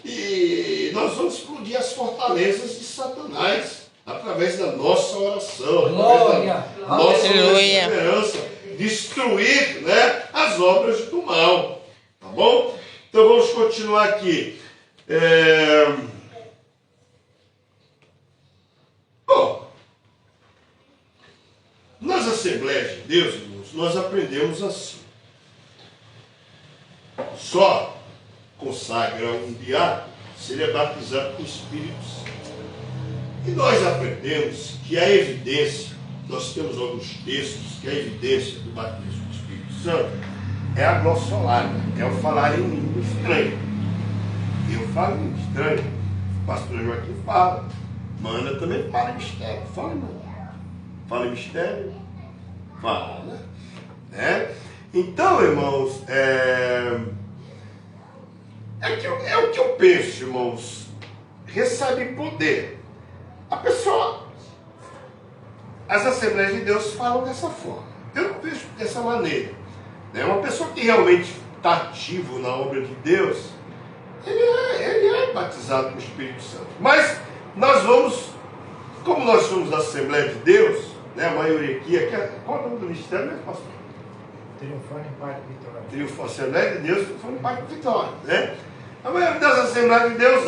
E nós vamos explodir as fortalezas de Satanás através da nossa oração, Glória. através da nossa Aleluia. perseverança, destruir as obras do mal. Tá bom? Então vamos continuar aqui. Bom, nas Assembleias de Deus, irmãos, nós aprendemos assim. Só consagra um diácono se ele é batizado com o Espírito Santo. E nós aprendemos que a evidência, nós temos alguns textos que a evidência do batismo do Espírito Santo é a glossolalia, é o falar em língua estranha. Eu falo em língua estranha, o pastor Joaquim fala, Mana também fala em mistério, fala, irmão. Fala em mistério? Fala, Então, irmãos, é o que eu penso, irmãos. Recebe poder. A pessoa, as Assembleias de Deus falam dessa forma. Eu não vejo dessa maneira. Uma pessoa que realmente está ativo na obra de Deus, ele é batizado com o Espírito Santo. Mas nós vamos, como nós somos da Assembleia de Deus, a maioria aqui, qual é o nome do ministério, pastor? Triunfando em Pai de Vitória. Assembleia de Deus, Triunfando em Pai de Vitória, A maioria das Assembleias de Deus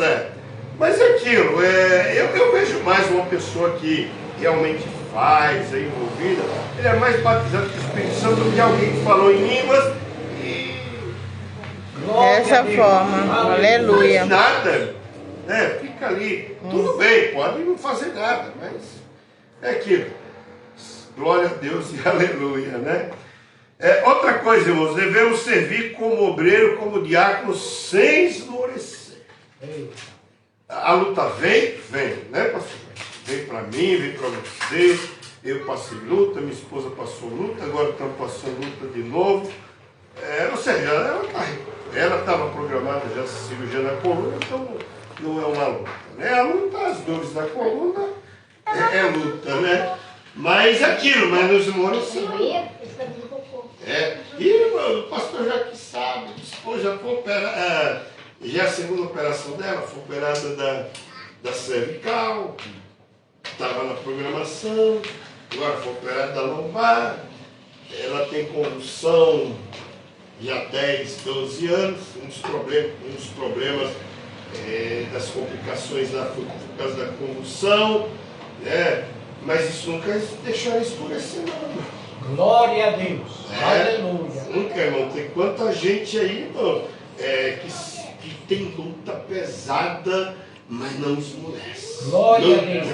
Mas é aquilo, eu vejo mais uma pessoa que realmente faz, é envolvida, ele é mais batizado com o Espírito Santo do que alguém que falou em línguas e... Dessa forma, aleluia. Não faz nada, fica ali, tudo bem, pode não fazer nada, mas é aquilo, glória a Deus e aleluia, outra coisa, irmãos, devemos servir como obreiro, como diácono, sem esmorecer. A luta vem, pastor? Vem para mim, vem para você. Eu passei luta, minha esposa passou luta, agora estamos passando luta de novo. Ou seja, ela estava programada já cirurgia na coluna, então não é uma luta. A luta, as dores da coluna é luta, Mas aquilo, mas nos esmorecemos. E o pastor já que sabe, a esposa já foi operada. Já a segunda operação dela foi operada da cervical, estava na programação, agora foi operada da lombar, ela tem convulsão já há 10, 12 anos, um dos problemas das complicações foi por causa da convulsão, mas isso nunca deixou ela escurecer, não. Glória a Deus. Aleluia. Nunca, irmão, tem quanta gente aí, irmão, que tem luta pesada, mas não esmorece. Glória a Deus.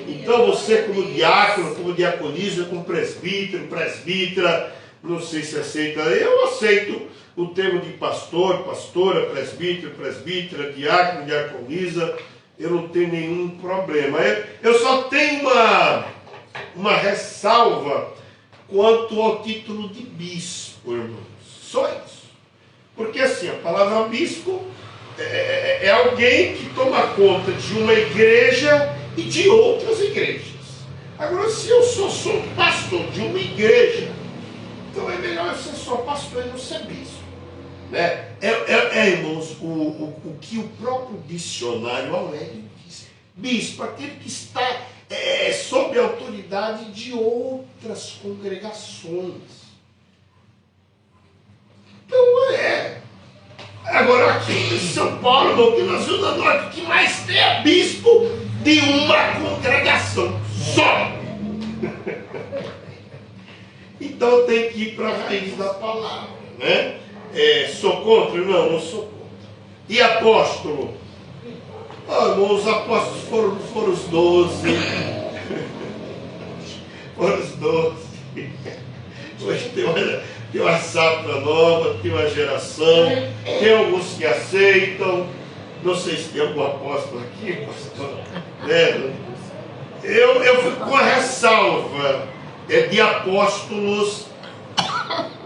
Então você como diácono, como diaconisa, como presbítero, presbítera, não sei se aceita, eu aceito o termo de pastor, pastora, presbítero, presbítera, diácono, diaconisa, eu não tenho nenhum problema. Eu só tenho uma ressalva quanto ao título de bispo, irmãos. Só isso. Porque assim, a palavra bispo é alguém que toma conta de uma igreja e de outras igrejas. Agora, se eu sou pastor de uma igreja, então é melhor eu ser só pastor e não ser bispo. Né? Irmãos, o que o próprio dicionário Aurélio diz. Bispo, aquele que está sob a autoridade de outras congregações. Então Agora aqui em São Paulo, que nós vimos na Norte, o que mais tem é bispo de uma congregação só. Então tem que ir para a raiz da palavra, né? Sou contra? Não, não sou contra. E apóstolo? Irmão, os apóstolos foram os 12. Foram os 12. Hoje tem uma safra nova, tem uma geração, tem alguns que aceitam. Não sei se tem algum apóstolo aqui, pastor. Eu fico com a ressalva de apóstolos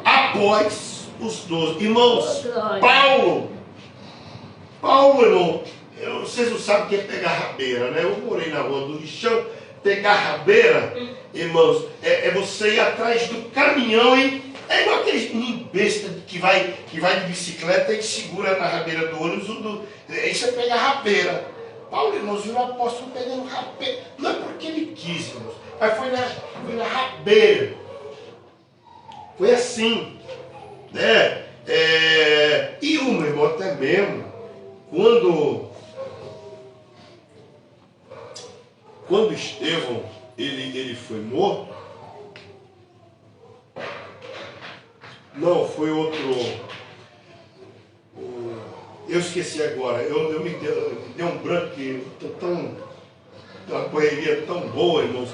após os 12. Irmãos, Paulo, irmão, vocês não sabem o que é pegar rabeira, né? Eu morei na rua do Lixão. Pegar rabeira, irmãos, é você ir atrás do caminhão e é igual aquele menino besta que vai de bicicleta e segura na rabeira do ônibus. Isso é pegar rabeira. Paulo, irmãos, virou apóstolo pegando rabeira. Não é porque ele quis, irmãos, mas foi na rabeira. Foi assim, né? E o meu irmão até mesmo, quando Estevão ele foi morto, não, foi outro, eu esqueci agora, eu me deu um branco, que uma correria tão boa, irmãos.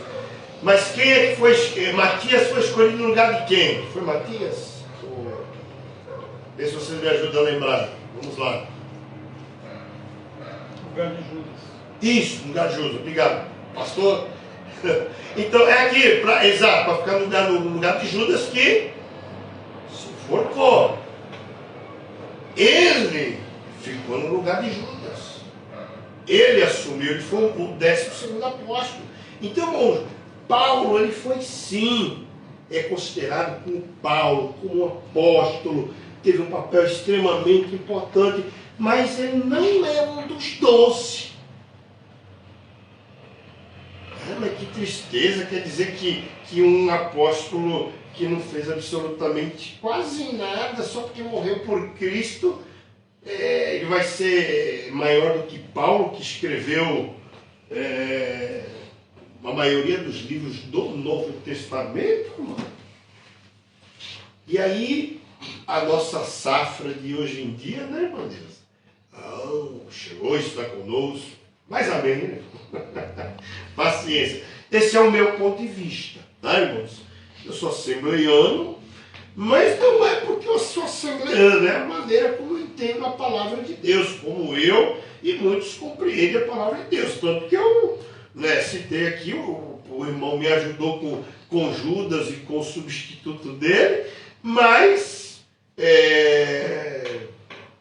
Mas quem é que foi? Matias foi escolhido no lugar de quem? Foi Matias? Vê se vocês me ajudam a lembrar. Vamos lá. Lugar de Judas. Isso, no lugar de Judas, obrigado. Pastor? Então é aqui, exato, para ficar no lugar de Judas que se enforcou. Ele ficou no lugar de Judas. Ele assumiu, ele foi o 12º apóstolo. Então, irmãos, Paulo, ele foi sim, considerado como Paulo, como um apóstolo, teve um papel extremamente importante, mas ele não é um dos 12. Mas que tristeza, quer dizer que um apóstolo que não fez absolutamente quase nada, só porque morreu por Cristo, ele vai ser maior do que Paulo, que escreveu a maioria dos livros do Novo Testamento, irmão. E aí, a nossa safra de hoje em dia, né, irmãos? Chegou, está conosco. Mas amém, né? Paciência. Esse é o meu ponto de vista, tá, irmãos? Eu sou assembleiano, mas não é porque eu sou assembleiano, é a maneira como eu entendo a palavra de Deus, como eu e muitos compreendem a palavra de Deus. Tanto que eu citei aqui, o irmão me ajudou com Judas e com o substituto dele, mas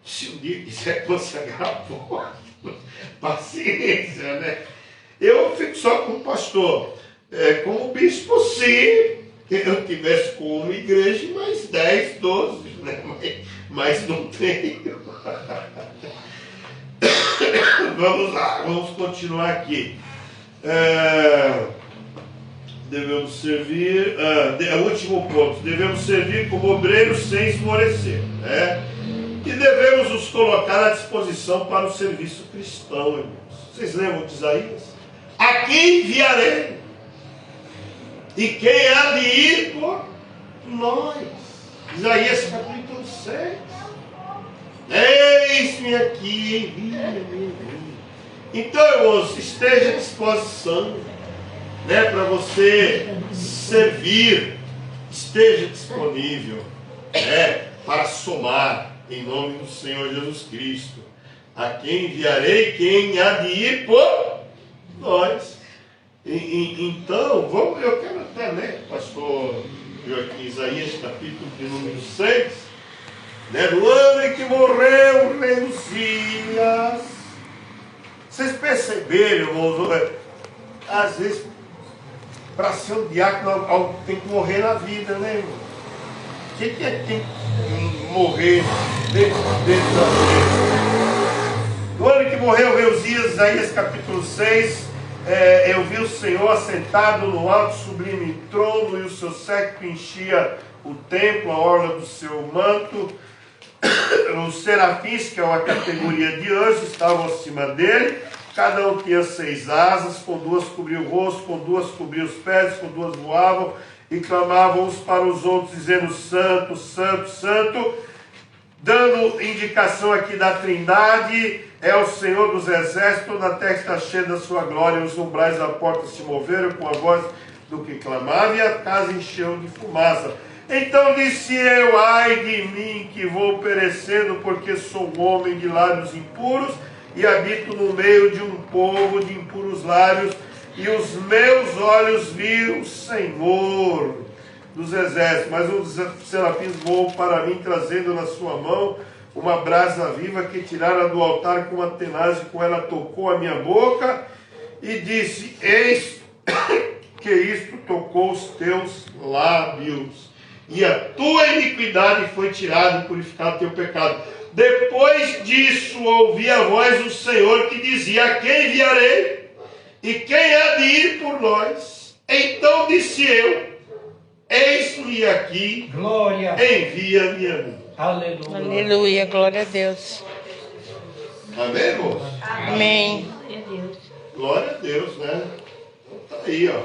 se um dia quiser consagrar a paciência, né? Eu fico só com o pastor, como bispo, se eu tivesse com uma igreja, mais 10, 12, né? Mas não tenho. Vamos lá, vamos continuar aqui. Devemos servir, último ponto, devemos servir como obreiros sem esmorecer, né? E devemos nos colocar à disposição para o serviço cristão, irmãos. Vocês lembram de Isaías? A quem enviarei? E quem há de ir por nós? Isaías capítulo 6. Eis-me aqui, envia-me. Então, irmãos, esteja à disposição, né, para você servir. Esteja disponível, para somar. Em nome do Senhor Jesus Cristo. A quem enviarei, quem há de ir por nós. Então, eu quero até ler, pastor Joaquim, Isaías, capítulo de número 6, né, do ano em que morreu o rei Uzias. Vocês perceberam, irmãos, às vezes para ser um diácono, tem que morrer na vida, né, irmão? O que é que tem que morrer dentro da vida? No ano que morreu Reusias, Isaías capítulo 6, eu vi o Senhor assentado no alto sublime trono, e o seu séquito enchia o templo, a orla do seu manto. Os serafins, que é uma categoria de anjos, estavam acima dele. Cada um tinha 6 asas, com 2 cobriam o rosto, com 2 cobriam os pés, com 2 voavam e clamavam uns para os outros, dizendo: Santo, Santo, Santo. Dando indicação aqui da Trindade, é o Senhor dos exércitos, toda a terra está cheia da sua glória. Os umbrais da porta se moveram com a voz do que clamava, e a casa encheu de fumaça. Então disse eu: ai de mim, que vou perecendo, porque sou um homem de lábios impuros, e habito no meio de um povo de impuros lábios, e os meus olhos viram o Senhor dos exércitos. Mas um dos serafins voou para mim, trazendo na sua mão uma brasa viva que tirara do altar com uma tenaz, e com ela tocou a minha boca, e disse: eis que isto tocou os teus lábios, e a tua iniquidade foi tirada, e purificado o teu pecado. Depois disso ouvi a voz do Senhor que dizia: a quem enviarei? E quem há de ir por nós? Então disse eu: eis-me aqui, Glória. envia-me a mim. Aleluia. Aleluia, glória a Deus. Amém, irmãos? Amém. Glória a Deus. Glória a Deus, né? Então tá aí, ó.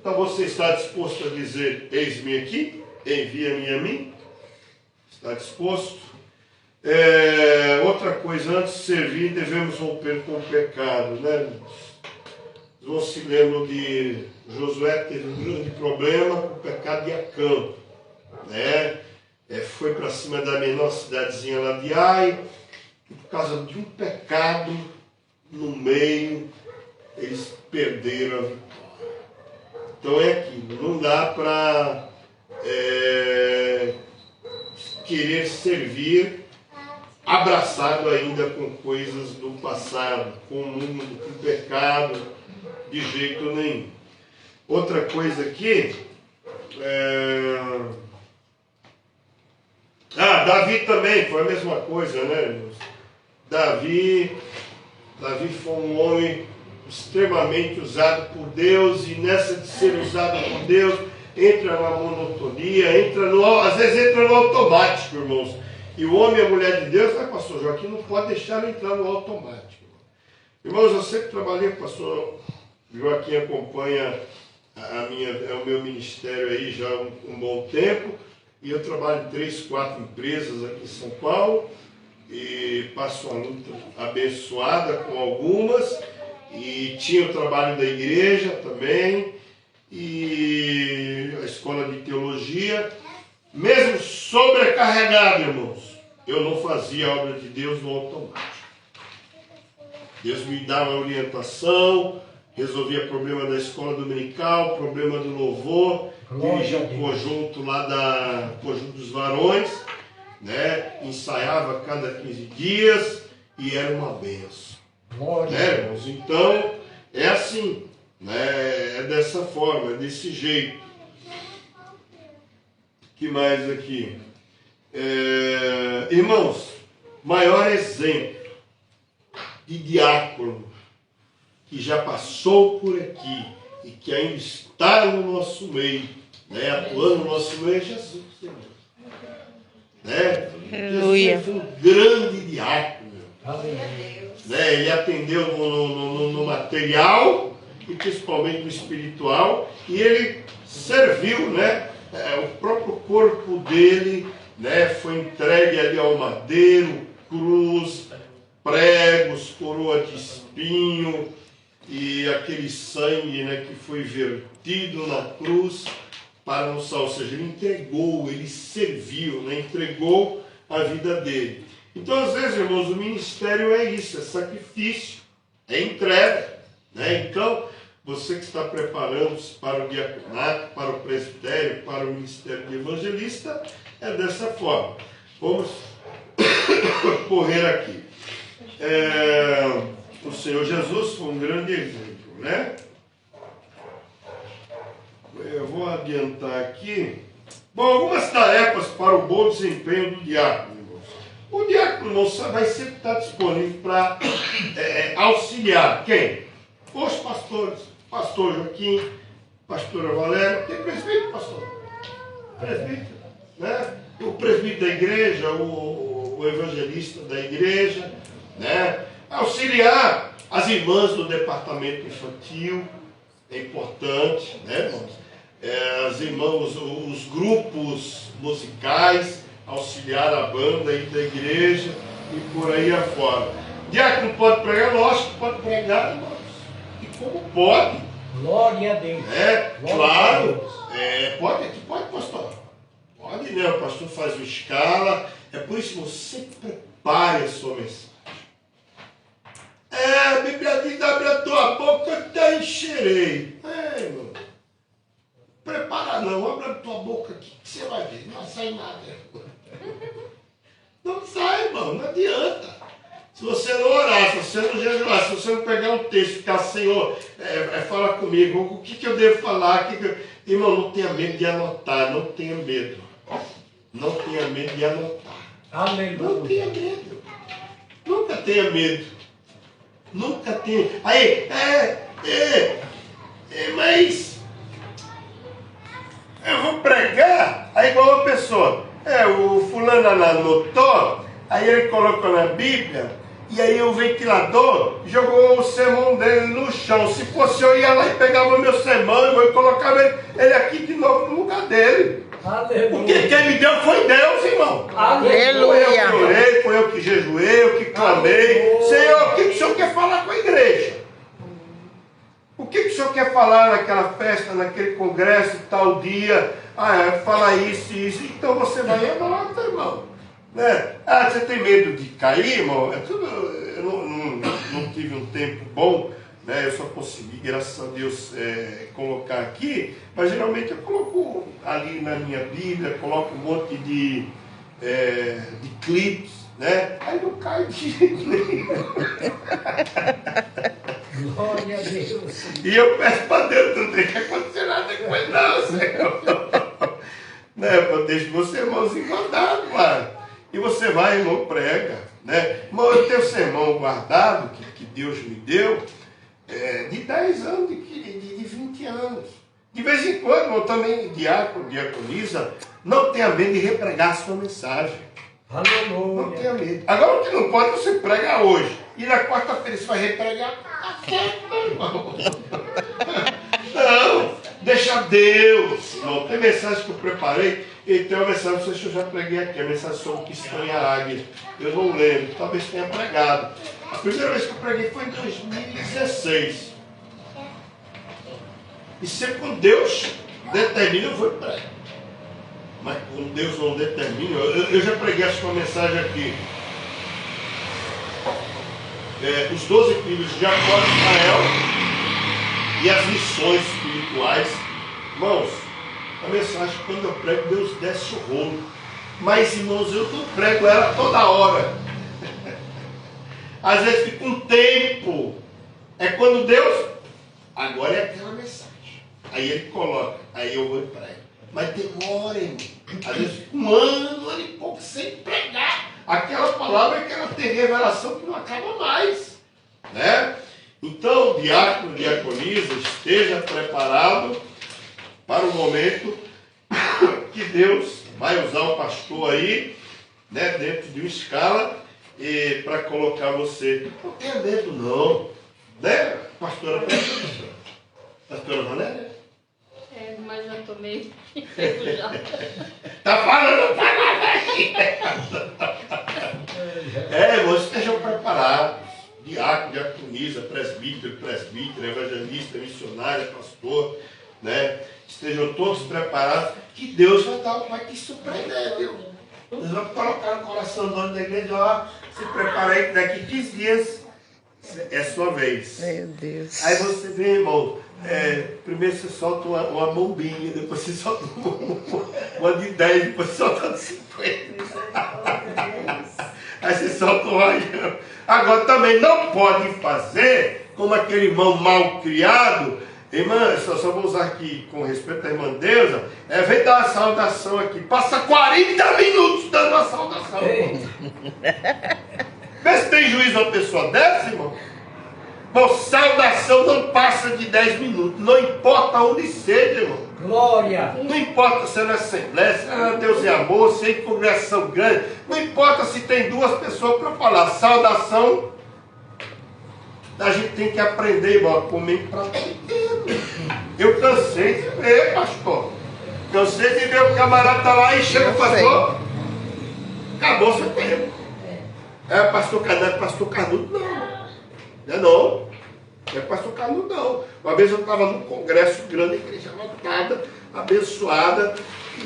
Então você está disposto a dizer: eis-me aqui, envia-me a mim? Está disposto? Outra coisa, antes de servir, devemos romper com o pecado, né? Não se lembram de Josué, teve um grande problema com o pecado de Acã, né? Foi para cima da menor cidadezinha lá de Ai, e por causa de um pecado no meio, eles perderam a vitória. Então é aquilo, não dá para querer servir abraçado ainda com coisas do passado, com o mundo, com o pecado, de jeito nenhum. Outra coisa aqui, Davi também foi a mesma coisa, né, irmãos? Davi foi um homem extremamente usado por Deus, e nessa de ser usado por Deus, entra na monotonia, às vezes entra no automático, irmãos. E o homem e a mulher de Deus, pastor Joaquim, não pode deixar ele entrar no automático. Irmãos, eu sempre trabalhei, o pastor Joaquim acompanha o meu ministério aí já há um bom tempo, e eu trabalho em 3, 4 empresas aqui em São Paulo, e passo uma luta abençoada com algumas, e tinha o trabalho da igreja também, e a escola de teologia. Mesmo sobrecarregado, irmãos, eu não fazia a obra de Deus no automático. Deus me dava orientação, resolvia problema da escola dominical, problema do louvor, dirigia um conjunto lá conjunto dos varões, né? Ensaiava a cada 15 dias e era uma benção. Né, irmãos? Então, é assim, né? É dessa forma, é desse jeito. Que mais aqui? Irmãos, maior exemplo de diácono que já passou por aqui e que ainda está no nosso meio, né, atuando no nosso meio, é Jesus. Né? Aleluia. Jesus foi um grande diácono. Né? Ele atendeu no material e principalmente no espiritual, e ele serviu, né? O próprio corpo dele, né, foi entregue ali ao madeiro, cruz, pregos, coroa de espinho, e aquele sangue, né, que foi vertido na cruz para nos salvar. Ou seja, ele entregou, ele serviu, né, entregou a vida dele. Então, às vezes, irmãos, o ministério é isso, é sacrifício, é entrega, né? Então, você que está preparando-se para o diaconato, para o presbitério, para o ministério de evangelista, é dessa forma. Vamos correr aqui. O Senhor Jesus foi um grande exemplo, né? vou adiantar aqui. Bom, algumas tarefas para o bom desempenho do diácono, irmãos. O diácono, irmãos, vai sempre estar disponível para auxiliar quem? Os pastores. Pastor Joaquim, pastora Valéria. Tem presbítero, pastor? Presbítero, né? O presbítero da igreja, o evangelista da igreja, né? Auxiliar as irmãs do departamento infantil, é importante, né, irmãos? As irmãos, os grupos musicais, auxiliar a banda aí da igreja e por aí afora. Diácono pode pregar, lógico, pode pregar, irmãos. E como pode? Glória a Deus. Claro. Pode, pastor. Pode, né? O pastor faz uma escala. É por isso que você prepare a sua mensagem. A Bíblia diz, abre a tua boca, eu te encherei. Irmão. Prepara não, abre a tua boca aqui, que você vai ver. Não sai nada. Não sai, irmão, não adianta. Se você não orar, se você não jejuar, se você não pegar um texto e ficar, Senhor, fala comigo, o que eu devo falar? Irmão, não tenha medo de anotar, não tenha medo. Não tenha medo de anotar. Aleluia. Não tenha medo. Nunca tenha medo. Nunca tenha. Aí, mas eu vou pregar, aí igual uma pessoa, o fulano anotou, aí ele colocou na Bíblia, e aí o ventilador jogou o sermão dele no chão. Se fosse eu ia lá e pegava o meu sermão e colocava ele aqui de novo no lugar dele. Aleluia. Porque quem me deu foi Deus, irmão. Aleluia. Foi eu que orei, foi eu que jejuei, eu que clamei. Aleluia. Senhor, o que o Senhor quer falar com a igreja? O que o Senhor quer falar naquela festa, naquele congresso, tal dia? Fala isso e isso. Então você vai e anota, irmão. Né? Você tem medo de cair, irmão? Eu não tive um tempo bom, né? Eu só consegui, graças a Deus, colocar aqui, mas geralmente eu coloco ali na minha Bíblia, coloco um monte de clipes, né? Aí não cai de jeito nenhum. Glória a Deus. E eu peço para Deus, não tem que acontecer nada com ele, não, Senhor. Né? Eu deixo você, irmãozinho, guardado, mano. E você vai, irmão, prega, né? Irmão, eu tenho sermão guardado, que Deus me deu, de 10 anos, de 20 anos. De vez em quando, irmão, também diácono, diaconisa, não tenha medo de repregar a sua mensagem. Aleluia. Não tenha medo. Agora o que não pode, você prega hoje. E na quarta-feira você vai repregar. Tá certo, meu irmão. Não, deixa Deus. Não, tem mensagem que eu preparei. E tem uma mensagem, não sei se eu já preguei aqui, a mensagem sobre o que estranha a águia. Eu não lembro, talvez tenha pregado. A primeira vez que eu preguei foi em 2016. E sempre quando Deus determina, eu vou e prego. Mas quando Deus não determina, eu já preguei essa mensagem aqui. Os 12 filhos de Jacó de Israel e as lições espirituais. Irmãos, a mensagem, quando eu prego, Deus desce o rolo. Mas, irmãos, eu não prego ela toda hora. Às vezes fica um tempo. É quando Deus... Agora é aquela mensagem. Aí ele coloca. Aí eu vou e prego. Mas demora, irmão. Às vezes fica um ano e pouco sem pregar. Aquela palavra que ela tem revelação que não acaba mais. Né? Então, diácono, diaconisa, esteja preparado para o momento que Deus vai usar o pastor aí, né, dentro de uma escala, para colocar você. Não tenha medo não, né, pastora Valéria? Mas eu tô meio já. Tá falando pra nada aqui. Vocês estejam preparados. Diácono, diaconisa, presbítero, evangelista, missionário, pastor, né? Estejam todos preparados, que Deus vai te surpreender, viu? Deus vai colocar no coração do dono da igreja, ó, se prepara aí que daqui 15 dias é sua vez. Meu Deus. Aí você vê, irmão, primeiro você solta uma bombinha, depois você solta uma de 10, depois você solta de 50. Aí você solta um raião. Agora também não pode fazer como aquele irmão mal criado, Irmã, só vou usar aqui com respeito à irmã Deusa. Vem dar uma saudação aqui. Passa 40 minutos dando uma saudação. Vê se tem juízo uma pessoa dessa, irmão. Bom, saudação não passa de 10 minutos. Não importa onde seja, irmão. Glória. Não importa se é na Assembleia, se é na Deus e Amor, se é em congregação grande. Não importa se tem duas pessoas para falar. Saudação, a gente tem que aprender, irmão, a comer para pequeno. Eu cansei de ver, pastor. Cansei de ver o camarada tá lá e chega o pastor. Acabou seu tempo. Pastor Canudo, pastor Canudo não. Não é não. Não é pastor Canudo não. Uma vez eu estava num congresso grande, igreja lotada, abençoada,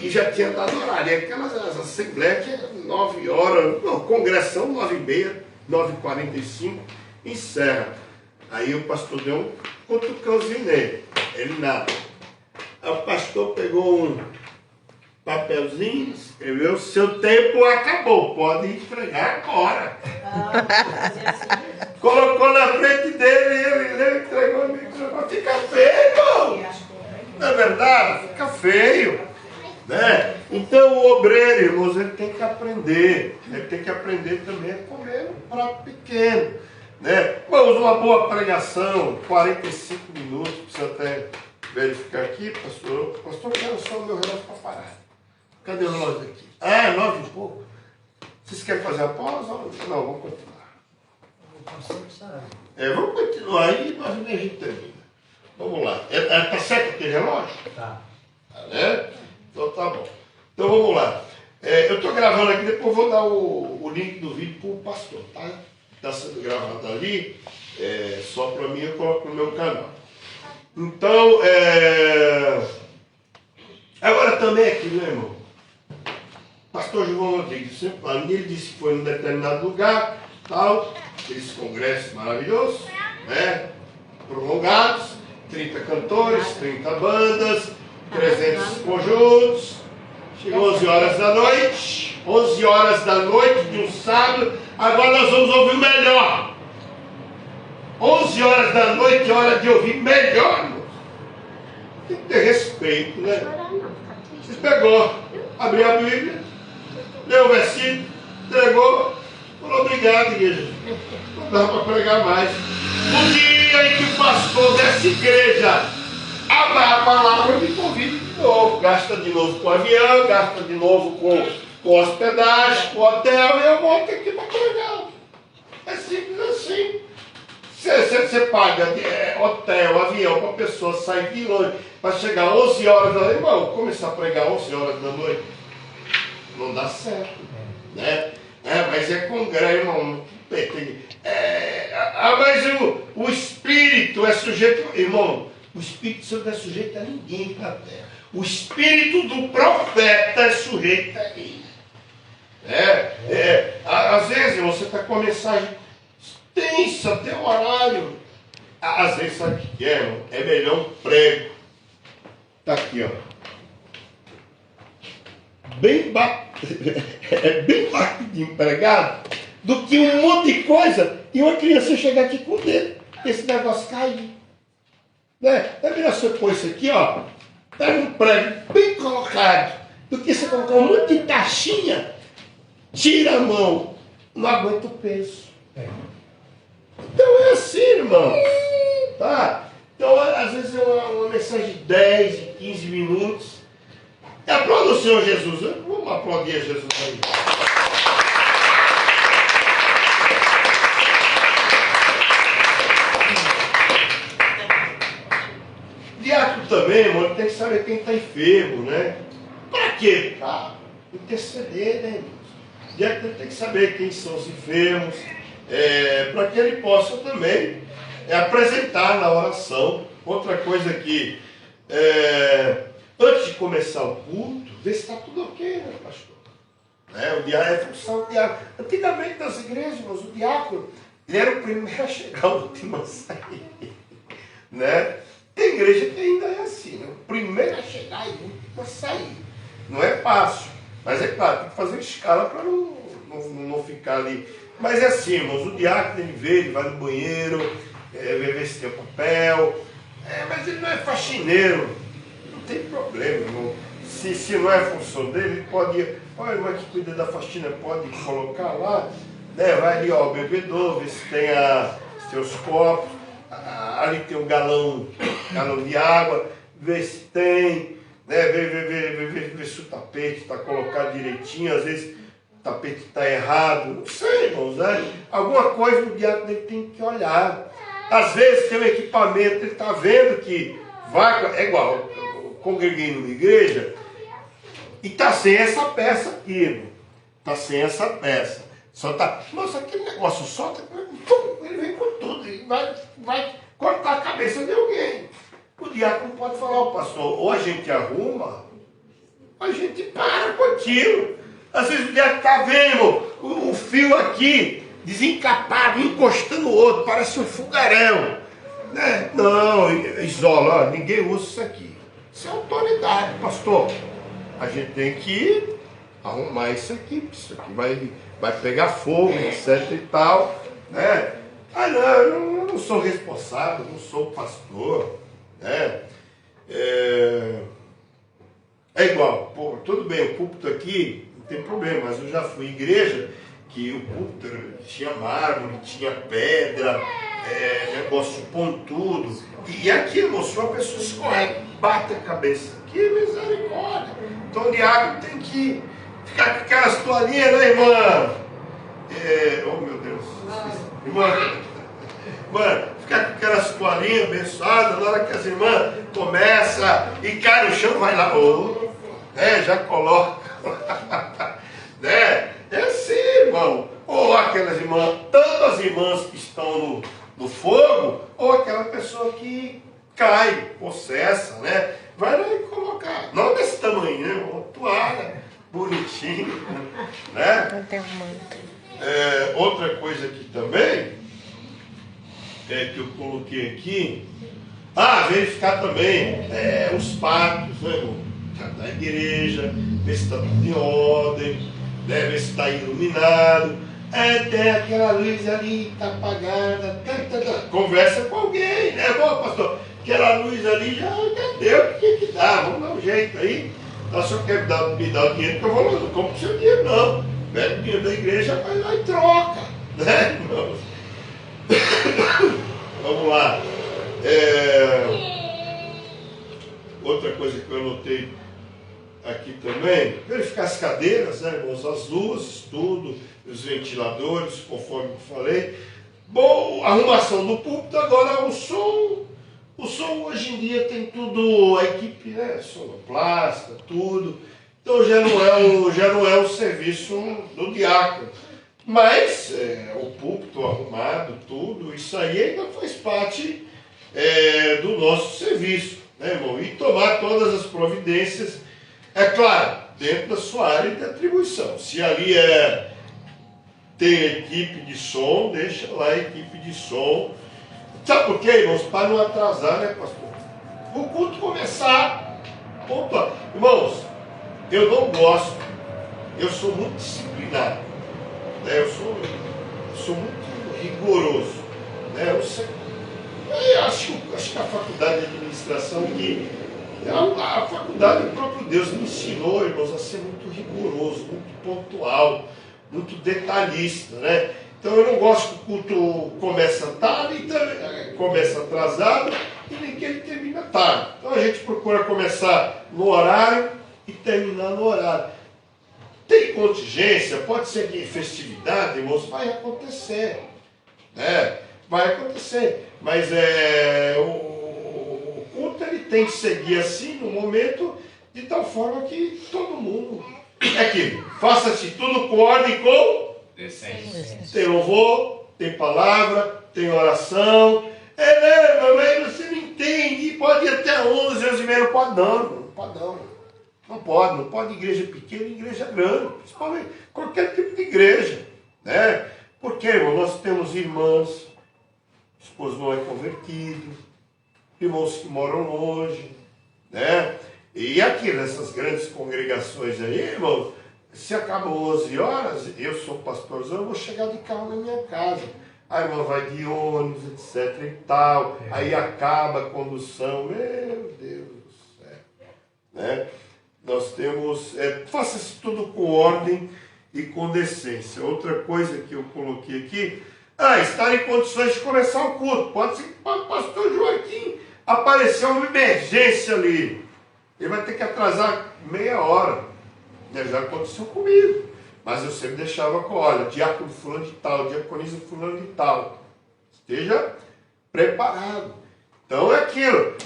e já tinha dado horário. E aquelas assembleias que é 9 horas, não, congressão 9h30, 9h45, encerra. Aí o pastor deu um cutucãozinho nele. Ele nada. Aí o pastor pegou um papelzinho, escreveu: seu tempo acabou, pode entregar agora. Colocou na frente dele, ele entregou o microfone. Fica feio, irmão. Não é verdade? Fica feio. Né? Então o obreiro, irmãos, ele tem que aprender. Ele tem que aprender também a comer um prato pequeno. Né? Vamos, uma boa pregação, 45 minutos, precisa até verificar aqui, pastor. Pastor, quero só o meu relógio para parar. Cadê o relógio aqui? 9 e pouco. Vocês querem fazer a pausa? Não, vamos continuar. Vamos continuar aí, mas a gente termina. Vamos lá. Tá certo aquele relógio? Tá. Né? Então tá bom. Então vamos lá. Eu estou gravando aqui, depois vou dar o link do vídeo para o pastor, tá? Está sendo gravado ali, só para mim, eu coloco no meu canal. Então, agora também aqui, né, irmão? Pastor João Rodrigues, sempre fala, ele disse que foi num determinado lugar, tal, aqueles congressos maravilhosos, né? Prolongados, 30 cantores, 30 bandas, 300 conjuntos, chegou 11 horas da noite, 11 horas da noite de um sábado, agora nós vamos ouvir o melhor. 11 horas da noite, hora de ouvir melhor, irmão. Tem que ter respeito, né? Você pegou, abriu a Bíblia, leu o versículo, entregou, falou: obrigado, igreja. Não dá para pregar mais. No dia em que o pastor dessa igreja amarra a palavra, me convida de novo. Gasta de novo com o avião, gasta de novo com hospedagem, com hotel, e eu volto aqui para pregar. É simples assim. Você paga hotel, avião para a pessoa sair de longe para chegar 11 horas da noite. Irmão, começar a pregar 11 horas da noite não dá certo, né? Mas é congresso, irmão. Mas o espírito é sujeito, irmão, o espírito não é sujeito a ninguém na terra. O espírito do profeta é sujeito a ele. Às vezes, irmão, você está com a mensagem extensa até o horário. Às vezes, sabe o que é, irmão? É melhor um prego. Está aqui, ó. Bem rapidinho pregado, do que um monte de coisa e uma criança chegar aqui com o dedo, esse negócio cair. Né? É melhor você pôr isso aqui, ó. Pega um prego bem colocado, do que você colocar um monte de taxinha, tira a mão, não aguenta o peso. Então é assim, irmão. Tá? Então, às vezes é uma mensagem de 10 e 15 minutos. Aplauda o Senhor Jesus. Vamos aplaudir a Jesus aí. Diácono também, irmão, tem que saber quem está enfermo, né? Para quê? Para interceder, né, irmãos? Diácono tem que saber quem são os enfermos, para que ele possa também apresentar na oração. Outra coisa que, antes de começar o culto, ver se está tudo ok, né, pastor? O diácono é função do diácono. Antigamente nas igrejas, irmãos, o diácono ele era o primeiro a chegar, o último a sair. Né? Tem igreja que ainda é assim, né? O primeiro a chegar e o último a sair. Não é fácil, mas é claro, tem que fazer escala para não ficar ali. Mas é assim, irmãos, o diácono ele vê, ele vai no banheiro, vê se tem papel, mas ele não é faxineiro, não tem problema, irmão. Se não é função dele, ele pode, olha, irmã que cuida da faxina, pode colocar lá, né? Vai ali, ó, o bebedouro, ver se tem os copos, ali tem um galão de água, vê se tem, né? Vê se o tapete está colocado direitinho, às vezes o tapete está errado, não sei, irmãos, né? Alguma coisa o diácono dele tem que olhar. Às vezes tem um equipamento, ele está vendo que vai, é igual, eu congreguei numa igreja e está sem essa peça aqui, irmão. Está sem essa peça. Só tá, nossa, aquele negócio solta, ele vem com tudo, e vai cortar a cabeça de alguém. O diácono pode falar, ó, pastor, ou a gente arruma, ou a gente para com aquilo. Às vezes o diácono está vendo o fio aqui, desencapado, encostando o outro, parece um fogaréu. Né? Não, isola, ó, ninguém usa isso aqui. Isso é autoridade, pastor. A gente tem que arrumar isso aqui, porque isso aqui vai pegar fogo, etc e tal. Né? Ah, não, eu não sou responsável, não sou pastor. Né? É igual, pô, tudo bem, o púlpito aqui não tem problema, mas eu já fui em igreja que o púlpito tinha mármore, tinha pedra, negócio pontudo. E aqui, irmão, se uma pessoa escorrega, bate a cabeça. Que misericórdia! Então o diácono tem que ficar com aquelas toalhinhas, né, irmã? Oh, meu Deus. Irmã, ficar com aquelas toalhinhas abençoadas, na hora que as irmãs começam e cai no chão, vai lá, já coloca. Né? É assim, irmão. Ou aquelas irmãs, tanto as irmãs que estão no fogo, ou aquela pessoa que cai, possessa, né? Vai lá e colocar. Não desse tamanho, né? Uma toalha, bonitinho, né? Não tem manto. Outra coisa aqui também, que eu coloquei aqui, verificar também os pactos, né, irmão? Da igreja, ver se está tudo em ordem, né? Ver se está iluminado. Tem aquela luz ali, está apagada. Conversa com alguém, né? Bom, pastor, aquela luz ali já deu, o que dá? Vamos dar um jeito aí. Nós só quer me dar o dinheiro que eu vou lá, não compro o seu dinheiro, não. Pega o dinheiro da igreja, vai lá e troca. Né, irmãos? Vamos lá. Outra coisa que eu anotei aqui também, verificar as cadeiras, né, irmãos? As luzes, tudo, os ventiladores, conforme eu falei. Bom, arrumação do púlpito, agora o som. O som hoje em dia tem tudo, a equipe, né, sonoplasta, tudo. Então já não é o serviço do diácono. Mas o púlpito arrumado, tudo, isso aí ainda faz parte do nosso serviço, né, irmão? E tomar todas as providências, é claro, dentro da sua área de atribuição. Se ali tem equipe de som, deixa lá a equipe de som. Sabe por quê, irmãos? Para não atrasar, né, pastor? O culto começar, pontual. Irmãos, eu não gosto, eu sou muito disciplinado, né? Eu sou muito rigoroso, né? Eu acho que a faculdade de administração a faculdade, o próprio Deus me ensinou, irmãos, a ser muito rigoroso, muito pontual, muito detalhista, né? Então eu não gosto que o culto começa tarde, começa atrasado e nem que ele termina tarde. Então a gente procura começar no horário e terminar no horário. Tem contingência, pode ser que festividade, irmãos, vai acontecer. Né? Vai acontecer. Mas o culto ele tem que seguir assim no momento, de tal forma que todo mundo. É aquilo, faça-se tudo com ordem e com. Tem louvor, tem palavra, tem oração. Mas você não entende, pode ir até 11, 11h30, não pode não. Não pode igreja pequena e igreja grande, principalmente qualquer tipo de igreja. Né? Porque, irmão, nós temos irmãos, esposo não é convertido, irmãos que moram longe, né? E aqui nessas grandes congregações aí, irmão, se acabam 11 horas, eu sou pastorzão, eu vou chegar de carro na minha casa. A irmã vai de ônibus, etc e tal. Aí acaba a condução. Meu Deus do céu. Né? Nós temos... faça isso tudo com ordem e com decência. Outra coisa que eu coloquei aqui... estar em condições de começar o culto. Pode ser que o pastor Joaquim apareceu uma emergência ali. Ele vai ter que atrasar meia hora. Já aconteceu comigo. Mas eu sempre deixava com, olha, diácono fulano de tal, diaconisa fulano de tal. Esteja preparado. Então é aquilo.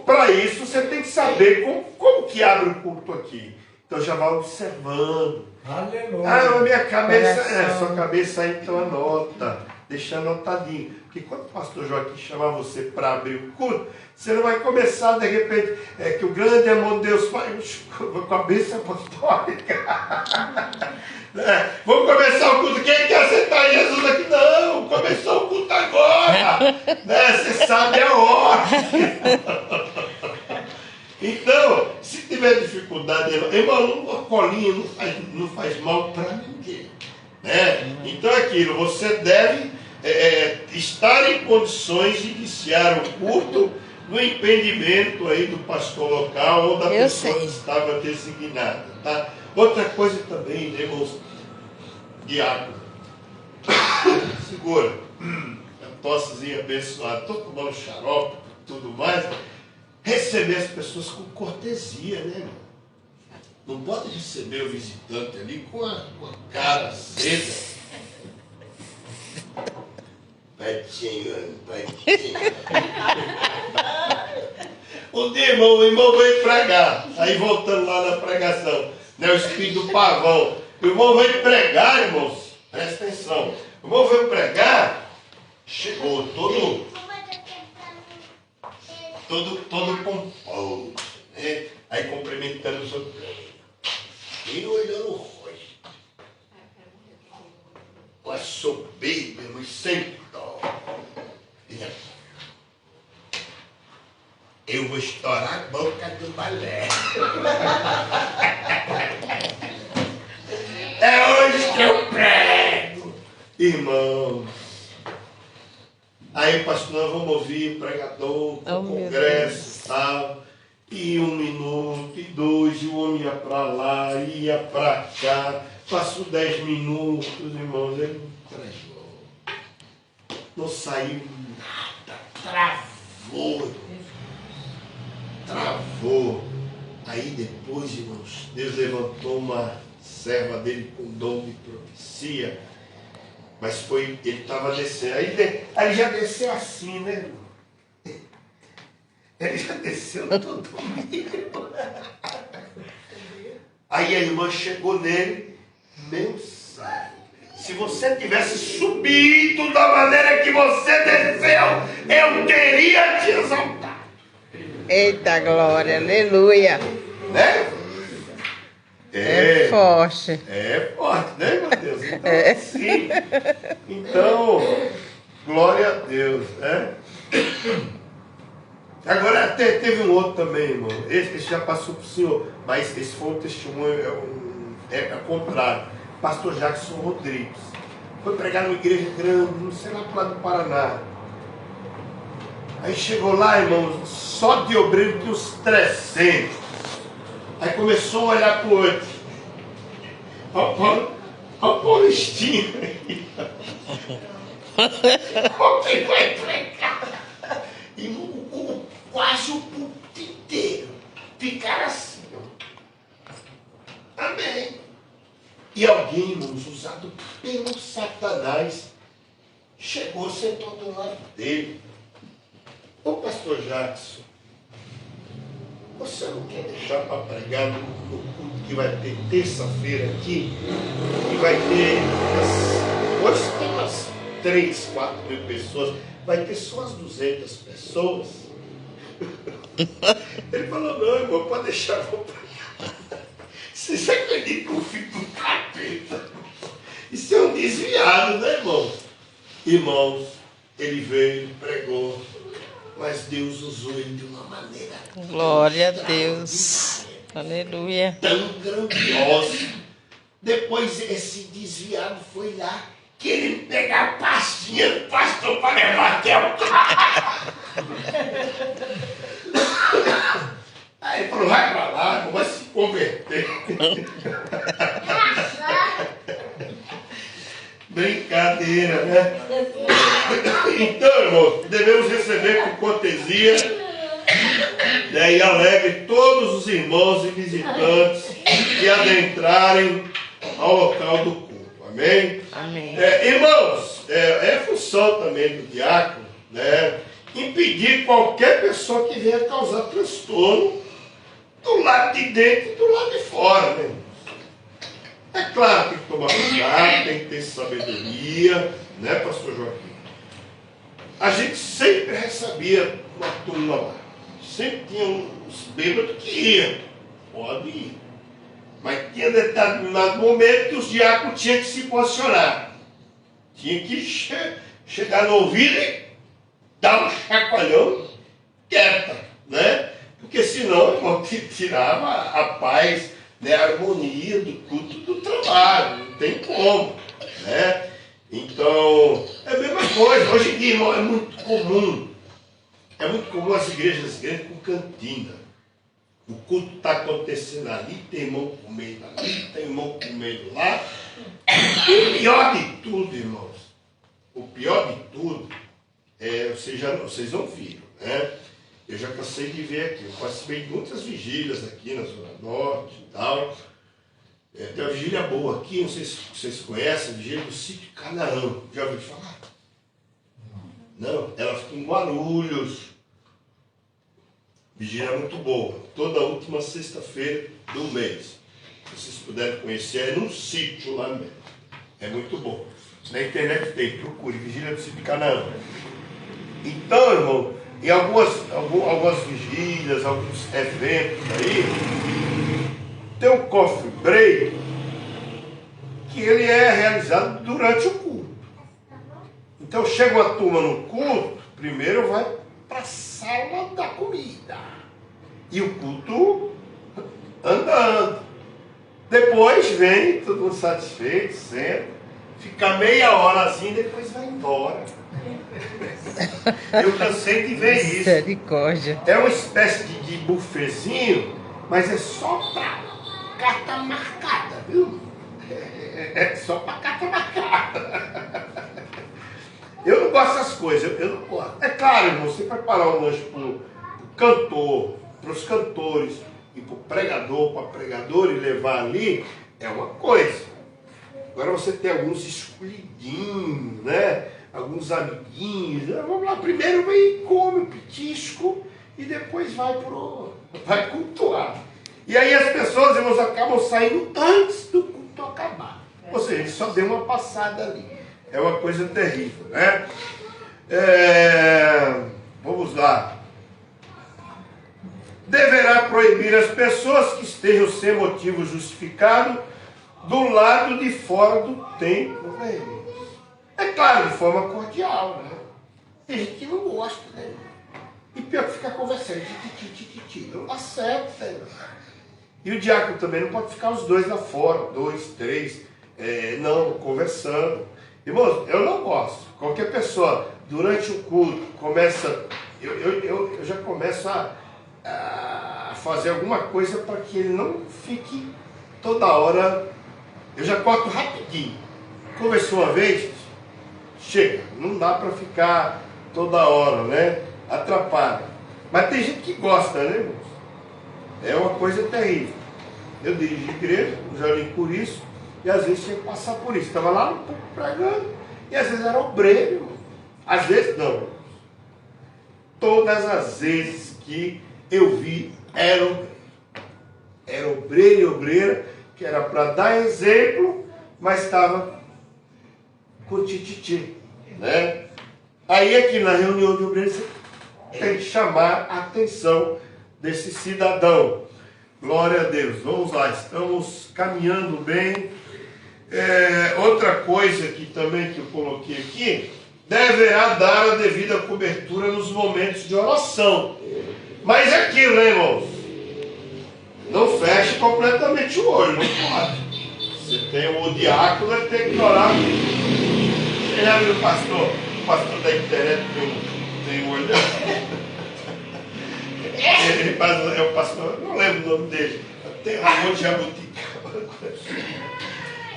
Para isso você tem que saber como que abre o culto aqui. Então já vai observando. Aleluia. Minha cabeça, sua cabeça aí então anota. Deixa anotadinho. Porque quando o pastor Joaquim chamar você para abrir o culto, você não vai começar de repente, que o grande amor de Deus faz com a bênção apostólica. Vamos começar o culto. Quem quer aceitar Jesus aqui? Não, começou o culto agora. Você sabe a hora. Então, se tiver dificuldade, irmão, uma colinha não faz mal para ninguém. Né? Então é aquilo, você deve estar em condições de iniciar o culto no entendimento aí do pastor local ou da pessoa que estava designada. Tá? Outra coisa também, irmãos, diácono. Segura. A tossezinha abençoada, estou tomando xarope, tudo mais. Receber as pessoas com cortesia, né, irmão? Não pode receber o visitante ali com a cara acesa. Paitinho. Um dia, o irmão veio pregar. Aí voltando lá na pregação, né, o espírito do pavão. O irmão veio pregar, irmãos. Presta atenção. O irmão veio pregar, chegou todo pomposo, né? Aí cumprimentando os outros. E olhando o rosto. Com a soberba, mas sem dó. Eu vou estourar a boca do balé. É hoje que eu prego. Irmãos. Aí, pastor, nós vamos ouvir o pregador, o congresso e tal. E 1 minuto, e 2, e o homem ia para lá, ia para cá. Passou 10 minutos, irmãos, ele não pregou. Não saiu nada, travou. Aí depois, irmãos, Deus levantou uma serva dele com dom de profecia. Mas ele estava descendo. Aí já desceu assim, né, irmão? Ele já desceu todo comigo. Aí a irmã chegou nele, meu sangue. Se você tivesse subido da maneira que você desceu, eu teria te exaltado. Eita glória, aleluia. Né? É forte. É forte, né, meu Deus? Então, sim. Então, glória a Deus, né? Agora, teve um outro também, irmão. Esse já passou para o senhor, mas esse foi um testemunho, é ao contrário. Pastor Jackson Rodrigues. Foi pregar numa igreja grande, não sei lá para lá do Paraná. Aí chegou lá, irmão, só de obreiro tinha uns 300. Aí começou a olhar para o outro. Olha o Paulistinho aí. Quem vai pregar? E quase o púlpito inteiro ficaram assim. Amém. E alguém, irmãos, usado pelo Satanás, chegou, sentou do lado dele. Ô pastor Jackson, você não quer deixar para pregar no culto que vai ter terça-feira aqui? E vai ter, hoje tem umas 3, 4 mil pessoas, vai ter só as 200 pessoas. Ele falou, não, irmão, pode deixar, eu vou pregar. Vocês acreditam que o filho do capeta? Isso é um desviado, né, irmão? Irmãos, ele veio, pregou. Mas Deus usou ele de uma maneira Glória a Deus. Aleluia. tão grandiosa. Depois esse desviado foi lá que ele pegar a pastinha do pastor para levar até o carro. Aí ele falou, vai para lá, não vai se converter. Brincadeira, né? Então, irmãos, devemos receber com cortesia, né, e alegre todos os irmãos e visitantes que adentrarem ao local do culto. Amém? Amém. Irmãos, é função também do diácono, né, impedir qualquer pessoa que venha causar transtorno do lado de dentro e do lado de fora, né? É claro, tem que tomar cuidado, tem que ter sabedoria, né, pastor Joaquim? A gente sempre recebia uma turma lá. Sempre tinha uns bêbados que iam. Pode ir. Mas tinha determinado momento que os diáconos tinham que se posicionar. Tinha que chegar no ouvido e dar um chacoalhão quieta, né? Porque senão, irmão, tirava a paz, né, a harmonia do culto do trabalho. Não tem como, né? Então, é a mesma coisa. Hoje em dia, irmão, é muito comum. É muito comum as igrejas grandes com cantina. O culto está acontecendo ali, tem irmão comendo ali, tem irmão comendo lá. E o pior de tudo, irmãos, o pior de tudo, vocês não viram, né? Eu já cansei de ver aqui, eu participei de muitas vigílias aqui na Zona Norte e tal. Tem uma vigília boa aqui, não sei se vocês conhecem, a vigília do sítio Canaã. Já ouviu falar? Não, ela fica em Guarulhos. Vigília muito boa, toda última sexta-feira do mês. Se vocês puderem conhecer, é num sítio lá mesmo. É muito bom. Na internet tem, procure, Vigília do Sítio Canaã. Então, irmão, em algumas vigílias, alguns eventos aí, tem um coffee break que ele é realizado durante o culto. Então chega uma turma no culto, primeiro vai para a sala da comida. E o culto andando. Depois vem, todo mundo satisfeito, senta, fica meia hora assim, depois vai embora. Eu cansei de ver isso. Misericórdia. É uma espécie de bufezinho, mas é só para carta marcada, viu? É só para carta marcada. Eu não gosto dessas coisas, eu não gosto. É claro, irmão, você preparar um lanche para o cantor, para os cantores, e para o pregador, para a pregadora, e levar ali, é uma coisa. Agora você tem alguns escolhidinhos, né? Alguns amiguinhos. Vamos lá, primeiro vem e come o petisco e depois vai cultuar. E aí as pessoas, irmãos, acabam saindo antes do culto acabar. Ou seja, só deu uma passada ali. É uma coisa terrível, né? Vamos lá. Deverá proibir as pessoas que estejam sem motivo justificado do lado de fora do templo. É claro, de forma cordial, né? Tem gente que não gosta, né? E pior que ficar conversando, não dá certo, né? E o diácono também não pode ficar os dois lá fora, 2, 3, não, conversando. Irmãos, eu não gosto. Qualquer pessoa, durante o culto, começa... Eu já começo a fazer alguma coisa para que ele não fique toda hora... Eu já corto rapidinho. Conversou uma vez, chega. Não dá para ficar toda hora, né? Atrapalha. Mas tem gente que gosta, né, irmãos? É uma coisa terrível. Eu dirijo igreja, já li por isso, e às vezes tinha que passar por isso. Estava lá no púlpito pregando, e às vezes era obreiro, irmão. Às vezes não. Todas as vezes que eu vi, era obreiro. Era obreiro e obreira, que era para dar exemplo, mas estava com tititi, né? Aí aqui na reunião de obreiros, você tem que chamar a atenção desse cidadão. Glória a Deus. Vamos lá, estamos caminhando bem. Outra coisa que também que eu coloquei aqui, deverá dar a devida cobertura nos momentos de oração. Mas é aquilo, né, irmãos? Não feche completamente o olho, não pode. Você tem o diácono, ele tem que orar Você já viu o pastor da internet tem um olhão? Ele faz, é o pastor, não lembro o nome dele, tem um monte de jabuticaba.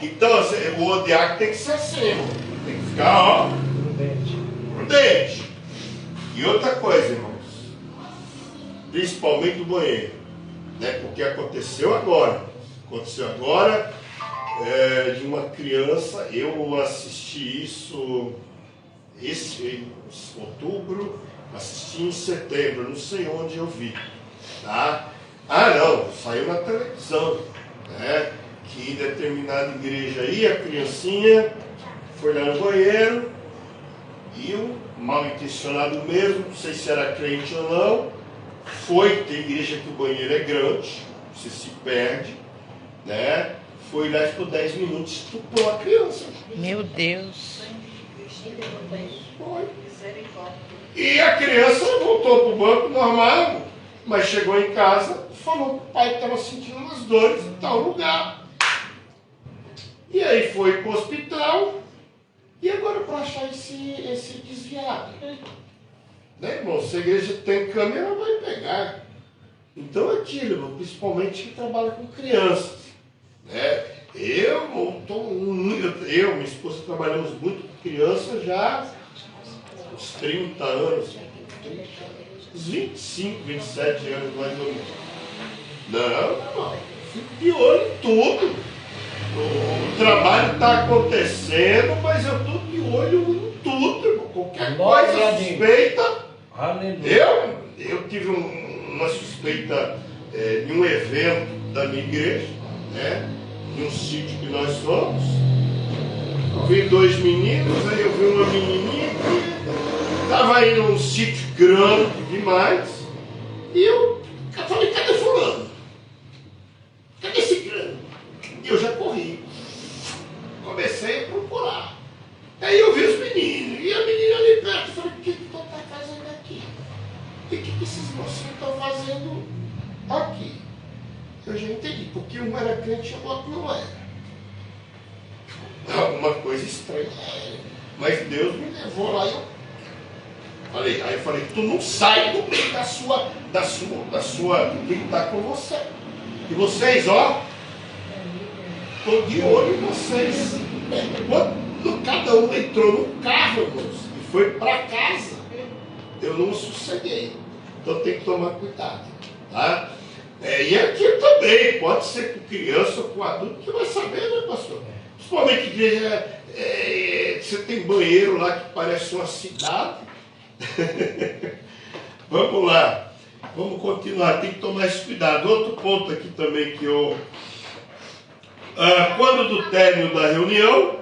Então, o diácono tem que ser assim, tem que ficar, ó, prudente. E outra coisa, irmãos, principalmente do banheiro, né? Porque aconteceu agora, de uma criança, eu assisti isso em outubro, assisti em setembro, não sei onde eu vi, tá? Ah não, saiu na televisão, né? Que em determinada igreja aí, a criancinha foi lá no banheiro e o mal intencionado mesmo, não sei se era crente ou não, tem igreja que o banheiro é grande, você se perde, né? Foi lá por 10 minutos, estuprou a criança. Meu Deus. Foi. E a criança voltou para o banco normal, mas chegou em casa e falou que o pai estava sentindo umas dores em tal lugar. E aí foi para o hospital, e agora para achar esse desviado? Né, irmão? Se a igreja tem câmera, vai pegar. Então é aquilo, irmão, principalmente que trabalha com crianças. Né? Minha esposa trabalhamos muito com crianças já há uns 30 anos, uns 25, 27 anos mais ou menos. Não, fico de olho em tudo. O trabalho está acontecendo, mas eu estou de olho em tudo, irmão. Qualquer coisa suspeita. Eu tive uma suspeita de um evento da minha igreja, né? Em um sítio que nós fomos. Eu vi 2 meninos, aí eu vi uma menininha que estava indo num sítio grande demais. E eu falei, cadê fulano? Cadê esse grande? E eu já corri. Comecei a procurar. Aí eu vi os meninos, e a menina ali perto. Eu falei, o que tu está fazendo aqui? E o que esses mocinhos estão fazendo aqui? Eu já entendi, porque um era crente e o outro não era. Alguma coisa estranha. Mas Deus me levou lá e eu falei, tu não sai do meio da sua, que está com você. E vocês, ó, estou de olho em vocês. Quando cada um entrou no carro, irmãos, e foi para casa, eu não sosseguei. Então tem que tomar cuidado, tá? E aqui também, pode ser com criança ou com adulto, que vai saber, né, pastor? Principalmente igreja, você tem banheiro lá que parece uma cidade. Vamos lá, vamos continuar, tem que tomar esse cuidado. Outro ponto aqui também que eu... quando do término da reunião,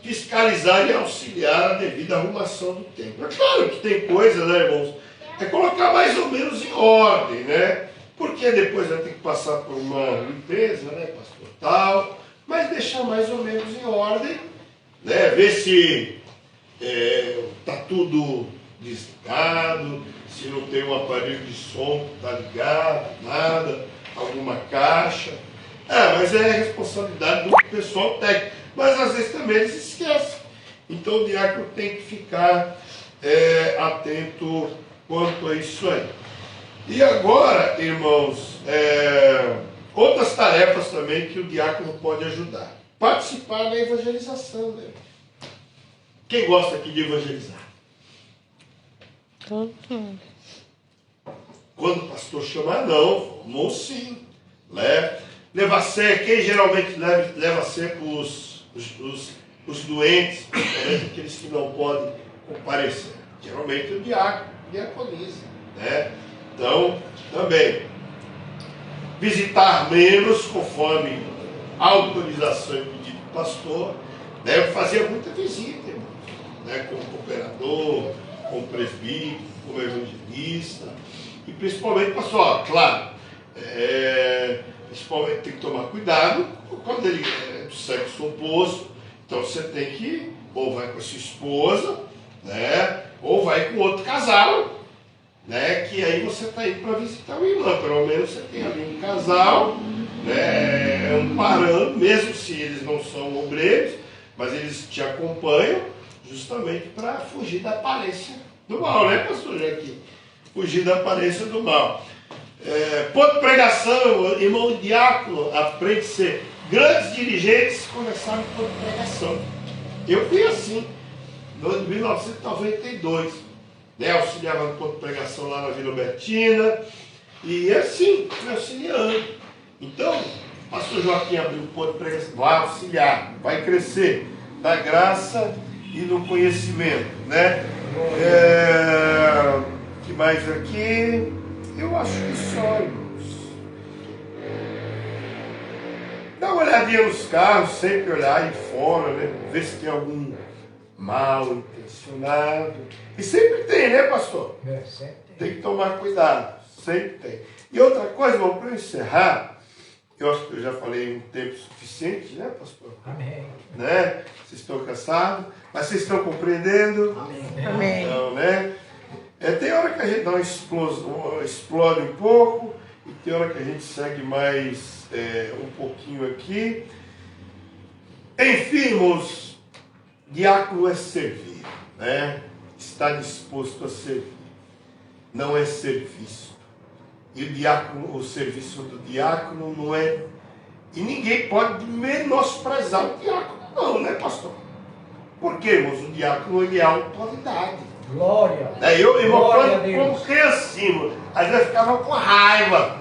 fiscalizar e auxiliar a devida arrumação do templo. É claro que tem coisa, né, irmãos? É colocar mais ou menos em ordem, né? Porque depois vai ter que passar por uma limpeza, né, pastor? Tal, mas deixar mais ou menos em ordem, né? Ver se está tudo desligado, se não tem um aparelho de som que está ligado, nada, alguma caixa. Mas é responsabilidade do pessoal técnico. Mas às vezes também eles esquecem. Então o diácono tem que ficar atento quanto a isso aí. E agora, irmãos, outras tarefas também que o diácono pode ajudar. Participar da evangelização, né? Quem gosta aqui de evangelizar? Todo mundo. Quando o pastor chamar, não, mocinho, leva a sério. Quem geralmente leva a sério os doentes, aqueles que não podem comparecer. Geralmente o diácono, diaconisa, né? Então, também, visitar membros conforme a autorização e pedido do pastor, deve fazer muita visita, irmãos, né? Como cooperador, como presbítero, como evangelista, e principalmente, pastor, claro, principalmente tem que tomar cuidado quando ele é do sexo oposto. Então você tem que, ou vai com a sua esposa, né? Ou vai com outro casal, né? Que aí você está indo para visitar o irmão. Pelo menos você tem ali um casal, né? Amparando, mesmo se eles não são obreiros, mas eles te acompanham, justamente para fugir da aparência do mal, né, pastor Joaquim? Fugir da aparência do mal. Ponto de pregação, irmão diácono, aprende a ser grandes dirigentes, começaram em ponto de pregação. Eu fui assim, em 1992, né, auxiliava no ponto de pregação lá na Vila Betina, e assim, fui auxiliando. Então, o pastor Joaquim abriu o ponto de pregação, vai auxiliar, vai crescer na graça e no conhecimento, né? Que mais aqui? Eu acho que só, irmãos. Dá uma olhadinha nos carros, sempre olhar aí fora, né? Ver se tem algum mal intencionado. E sempre tem, né, pastor? Sempre Tem que tomar cuidado, sempre tem. E outra coisa, irmão, para eu encerrar, eu acho que eu já falei um tempo suficiente, né, pastor? Amém. Né? Vocês estão cansados, mas vocês estão compreendendo? Amém. Amém. Então, né? Tem hora que a gente dá uma explosão, explode um pouco, e tem hora que a gente segue mais um pouquinho aqui. Enfim, irmãos, diácono é servir, né? Está disposto a servir, não é serviço. E o serviço do diácono não é. E ninguém pode menosprezar o diácono, não, né, pastor? Porque, irmãos, o diácono ele é autoridade. Glória. Eu, irmão, Glória a Deus. como criancinha, às vezes ficava com raiva.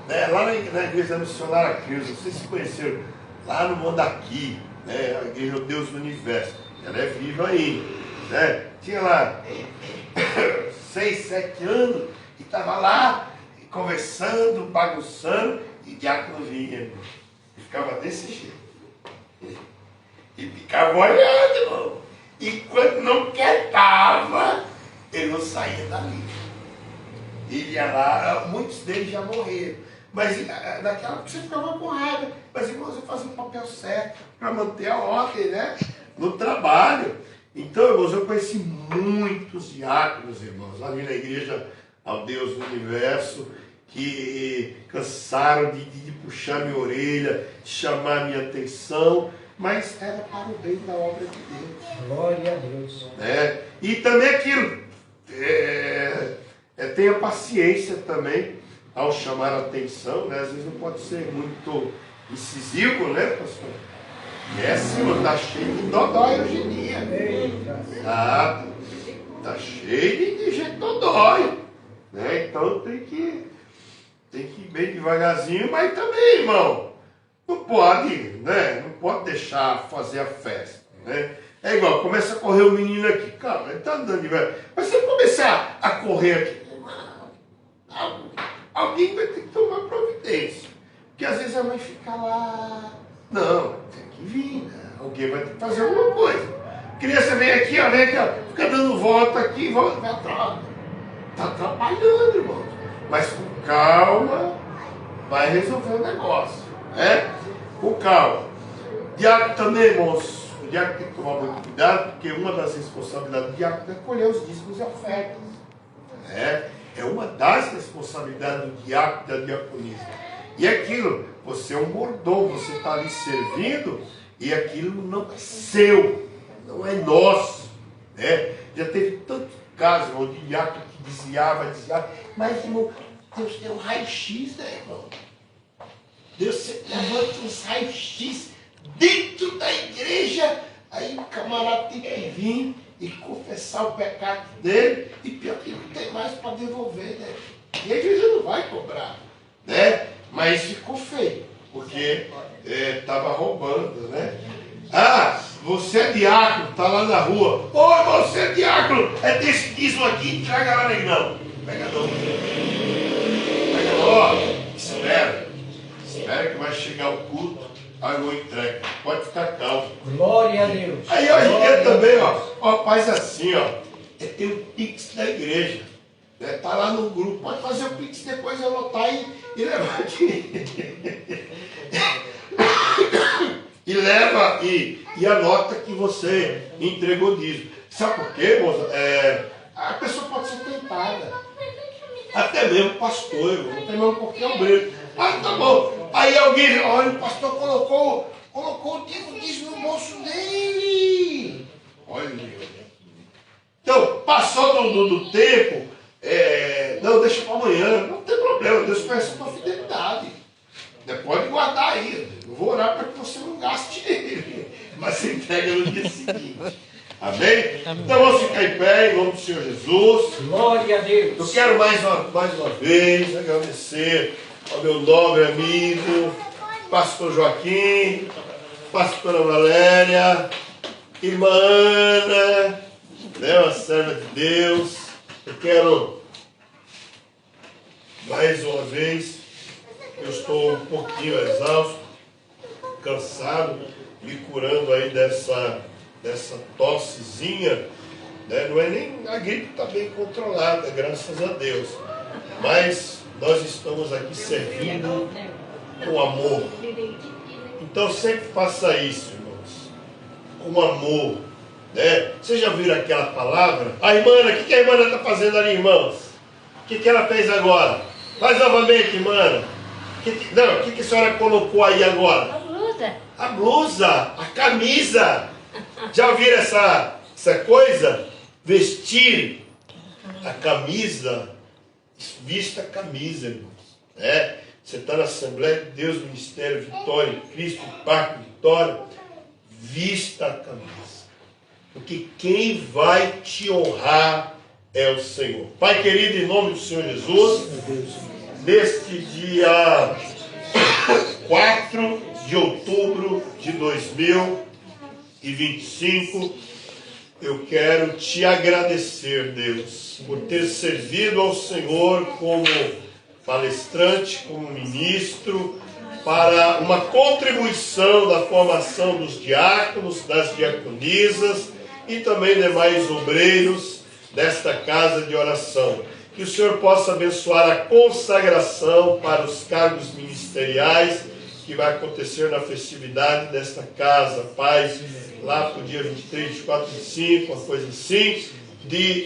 Né? Lá na igreja missionária Cristo, vocês se conheceram lá no Mondaqui, né? A igreja Deus do Universo. Ela é viva ainda. Né? Tinha lá 6, 7 anos e estava lá conversando, bagunçando, e o diácono vinha. E ficava desse jeito. E ficava olhando, irmão. E quando não quietava, ele não saía dali. Ele ia lá, muitos deles já morreram. Mas naquela época você ficava com raiva. Mas irmãos, eu fazia o papel certo para manter a ordem, né? No trabalho. Então, irmãos, eu conheci muitos diáconos, irmãos, ali na igreja ao Deus do Universo, que cansaram de puxar minha orelha, de chamar minha atenção, mas era para o bem da obra de Deus. Glória a Deus. E também aquilo, tenha paciência também ao chamar a atenção, né? Às vezes não pode ser muito incisivo, né, pastor? Senhor, está cheio de dodói hoje em dia. Eita. Está cheio de gente dodói. Né? Então tem que ir bem devagarzinho, mas também, irmão, não pode, né? Não pode deixar fazer a festa. Né? É igual, começa a correr o menino aqui, calma, ele está andando devagar. Mas se eu começar a correr aqui, alguém vai ter que tomar providência. Porque às vezes a mãe fica lá. Não, tem que vir, né? Alguém vai ter que fazer alguma coisa. A criança vem aqui, ó, fica dando volta aqui, volta, vai atrás. Está atrapalhando, irmão. Mas com calma, vai resolver o negócio. Né? Com calma. Diácono também, irmãos. O diácono tem que tomar muito cuidado, porque uma das responsabilidades do diácono é colher os dízimos e ofertas. É uma das responsabilidades do diácono e da diaconisa. E aquilo, você é um mordomo, você está ali servindo, e aquilo não é seu, não é nosso. Né? Já teve tantos casos, irmão, de diácono que desviava, mas, irmão, Deus tem um raio-x, né, irmão? Deus sempre levanta uns raios-x dentro da igreja, aí o camarada tem que vir e confessar o pecado dele, e pior que não tem mais para devolver, né? E a igreja não vai cobrar, né? Mas ficou feio, porque estava roubando, né? Você é diácono, está lá na rua. Oi, você é diácono, é desse dízimo aqui, entrega lá, negrão. Pega não. Pega não, espera que vai chegar o culto, aí eu entrego. Pode ficar calmo. Glória a Deus. Aí hoje em dia também, ó, faz assim, ó. Tem o Pix da igreja. Tá lá no grupo, pode fazer o Pix depois, anotar e levar aqui. E leva e anota que você entregou dízimo. Sabe por quê, moça? A pessoa pode ser tentada. Até mesmo pastor, irmão, até mesmo porque é obreiro. Ah, tá bom. Aí alguém, olha, o pastor colocou o dízimo no bolso dele. Olha. Então, passou do tempo, não, deixa para amanhã, não tem problema, Deus conhece a tua fidelidade. Pode guardar aí, eu vou orar para que você não gaste ele, mas você entrega no dia seguinte. Amém? Então vamos ficar em pé em nome do Senhor Jesus. Glória a Deus. Eu quero mais uma vez agradecer ao meu nobre amigo, pastor Joaquim, pastora Valéria, irmã Ana, uma serva de Deus. Eu quero mais uma vez, eu estou um pouquinho exausto, cansado, me curando aí dessa tossezinha, né? Não é nem a gripe, está bem controlada, graças a Deus. Mas nós estamos aqui servindo com amor. Então sempre faça isso, irmãos, com amor, né? Vocês já viram aquela palavra? A irmã, o que a irmã está fazendo ali, irmãos? O que ela fez agora? Faz novamente, irmã. O que a senhora colocou aí agora? A blusa. A blusa, a camisa. Já ouviram essa coisa? Vestir a camisa. Vista a camisa, irmãos. Você está na Assembleia de Deus, Ministério Vitória em Cristo, Parque Vitória. Vista a camisa. Porque quem vai te honrar é o Senhor. Pai querido, em nome do Senhor Jesus, neste dia 4 de outubro de 2025, eu quero te agradecer, Deus, por ter servido ao Senhor como palestrante, como ministro, para uma contribuição da formação dos diáconos, das diaconisas e também demais obreiros desta casa de oração. Que o Senhor possa abençoar a consagração para os cargos ministeriais que vai acontecer na festividade desta casa, Pai, lá para o dia 23, 24, 25, uma coisa assim,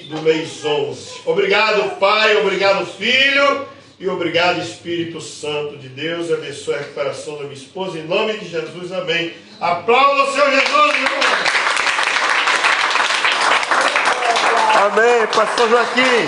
do mês 11. Obrigado, Pai, obrigado, Filho, e obrigado, Espírito Santo de Deus. Abençoe a recuperação da minha esposa, em nome de Jesus, amém. Aplauda o Senhor Jesus, irmão. Amém, pastor Joaquim.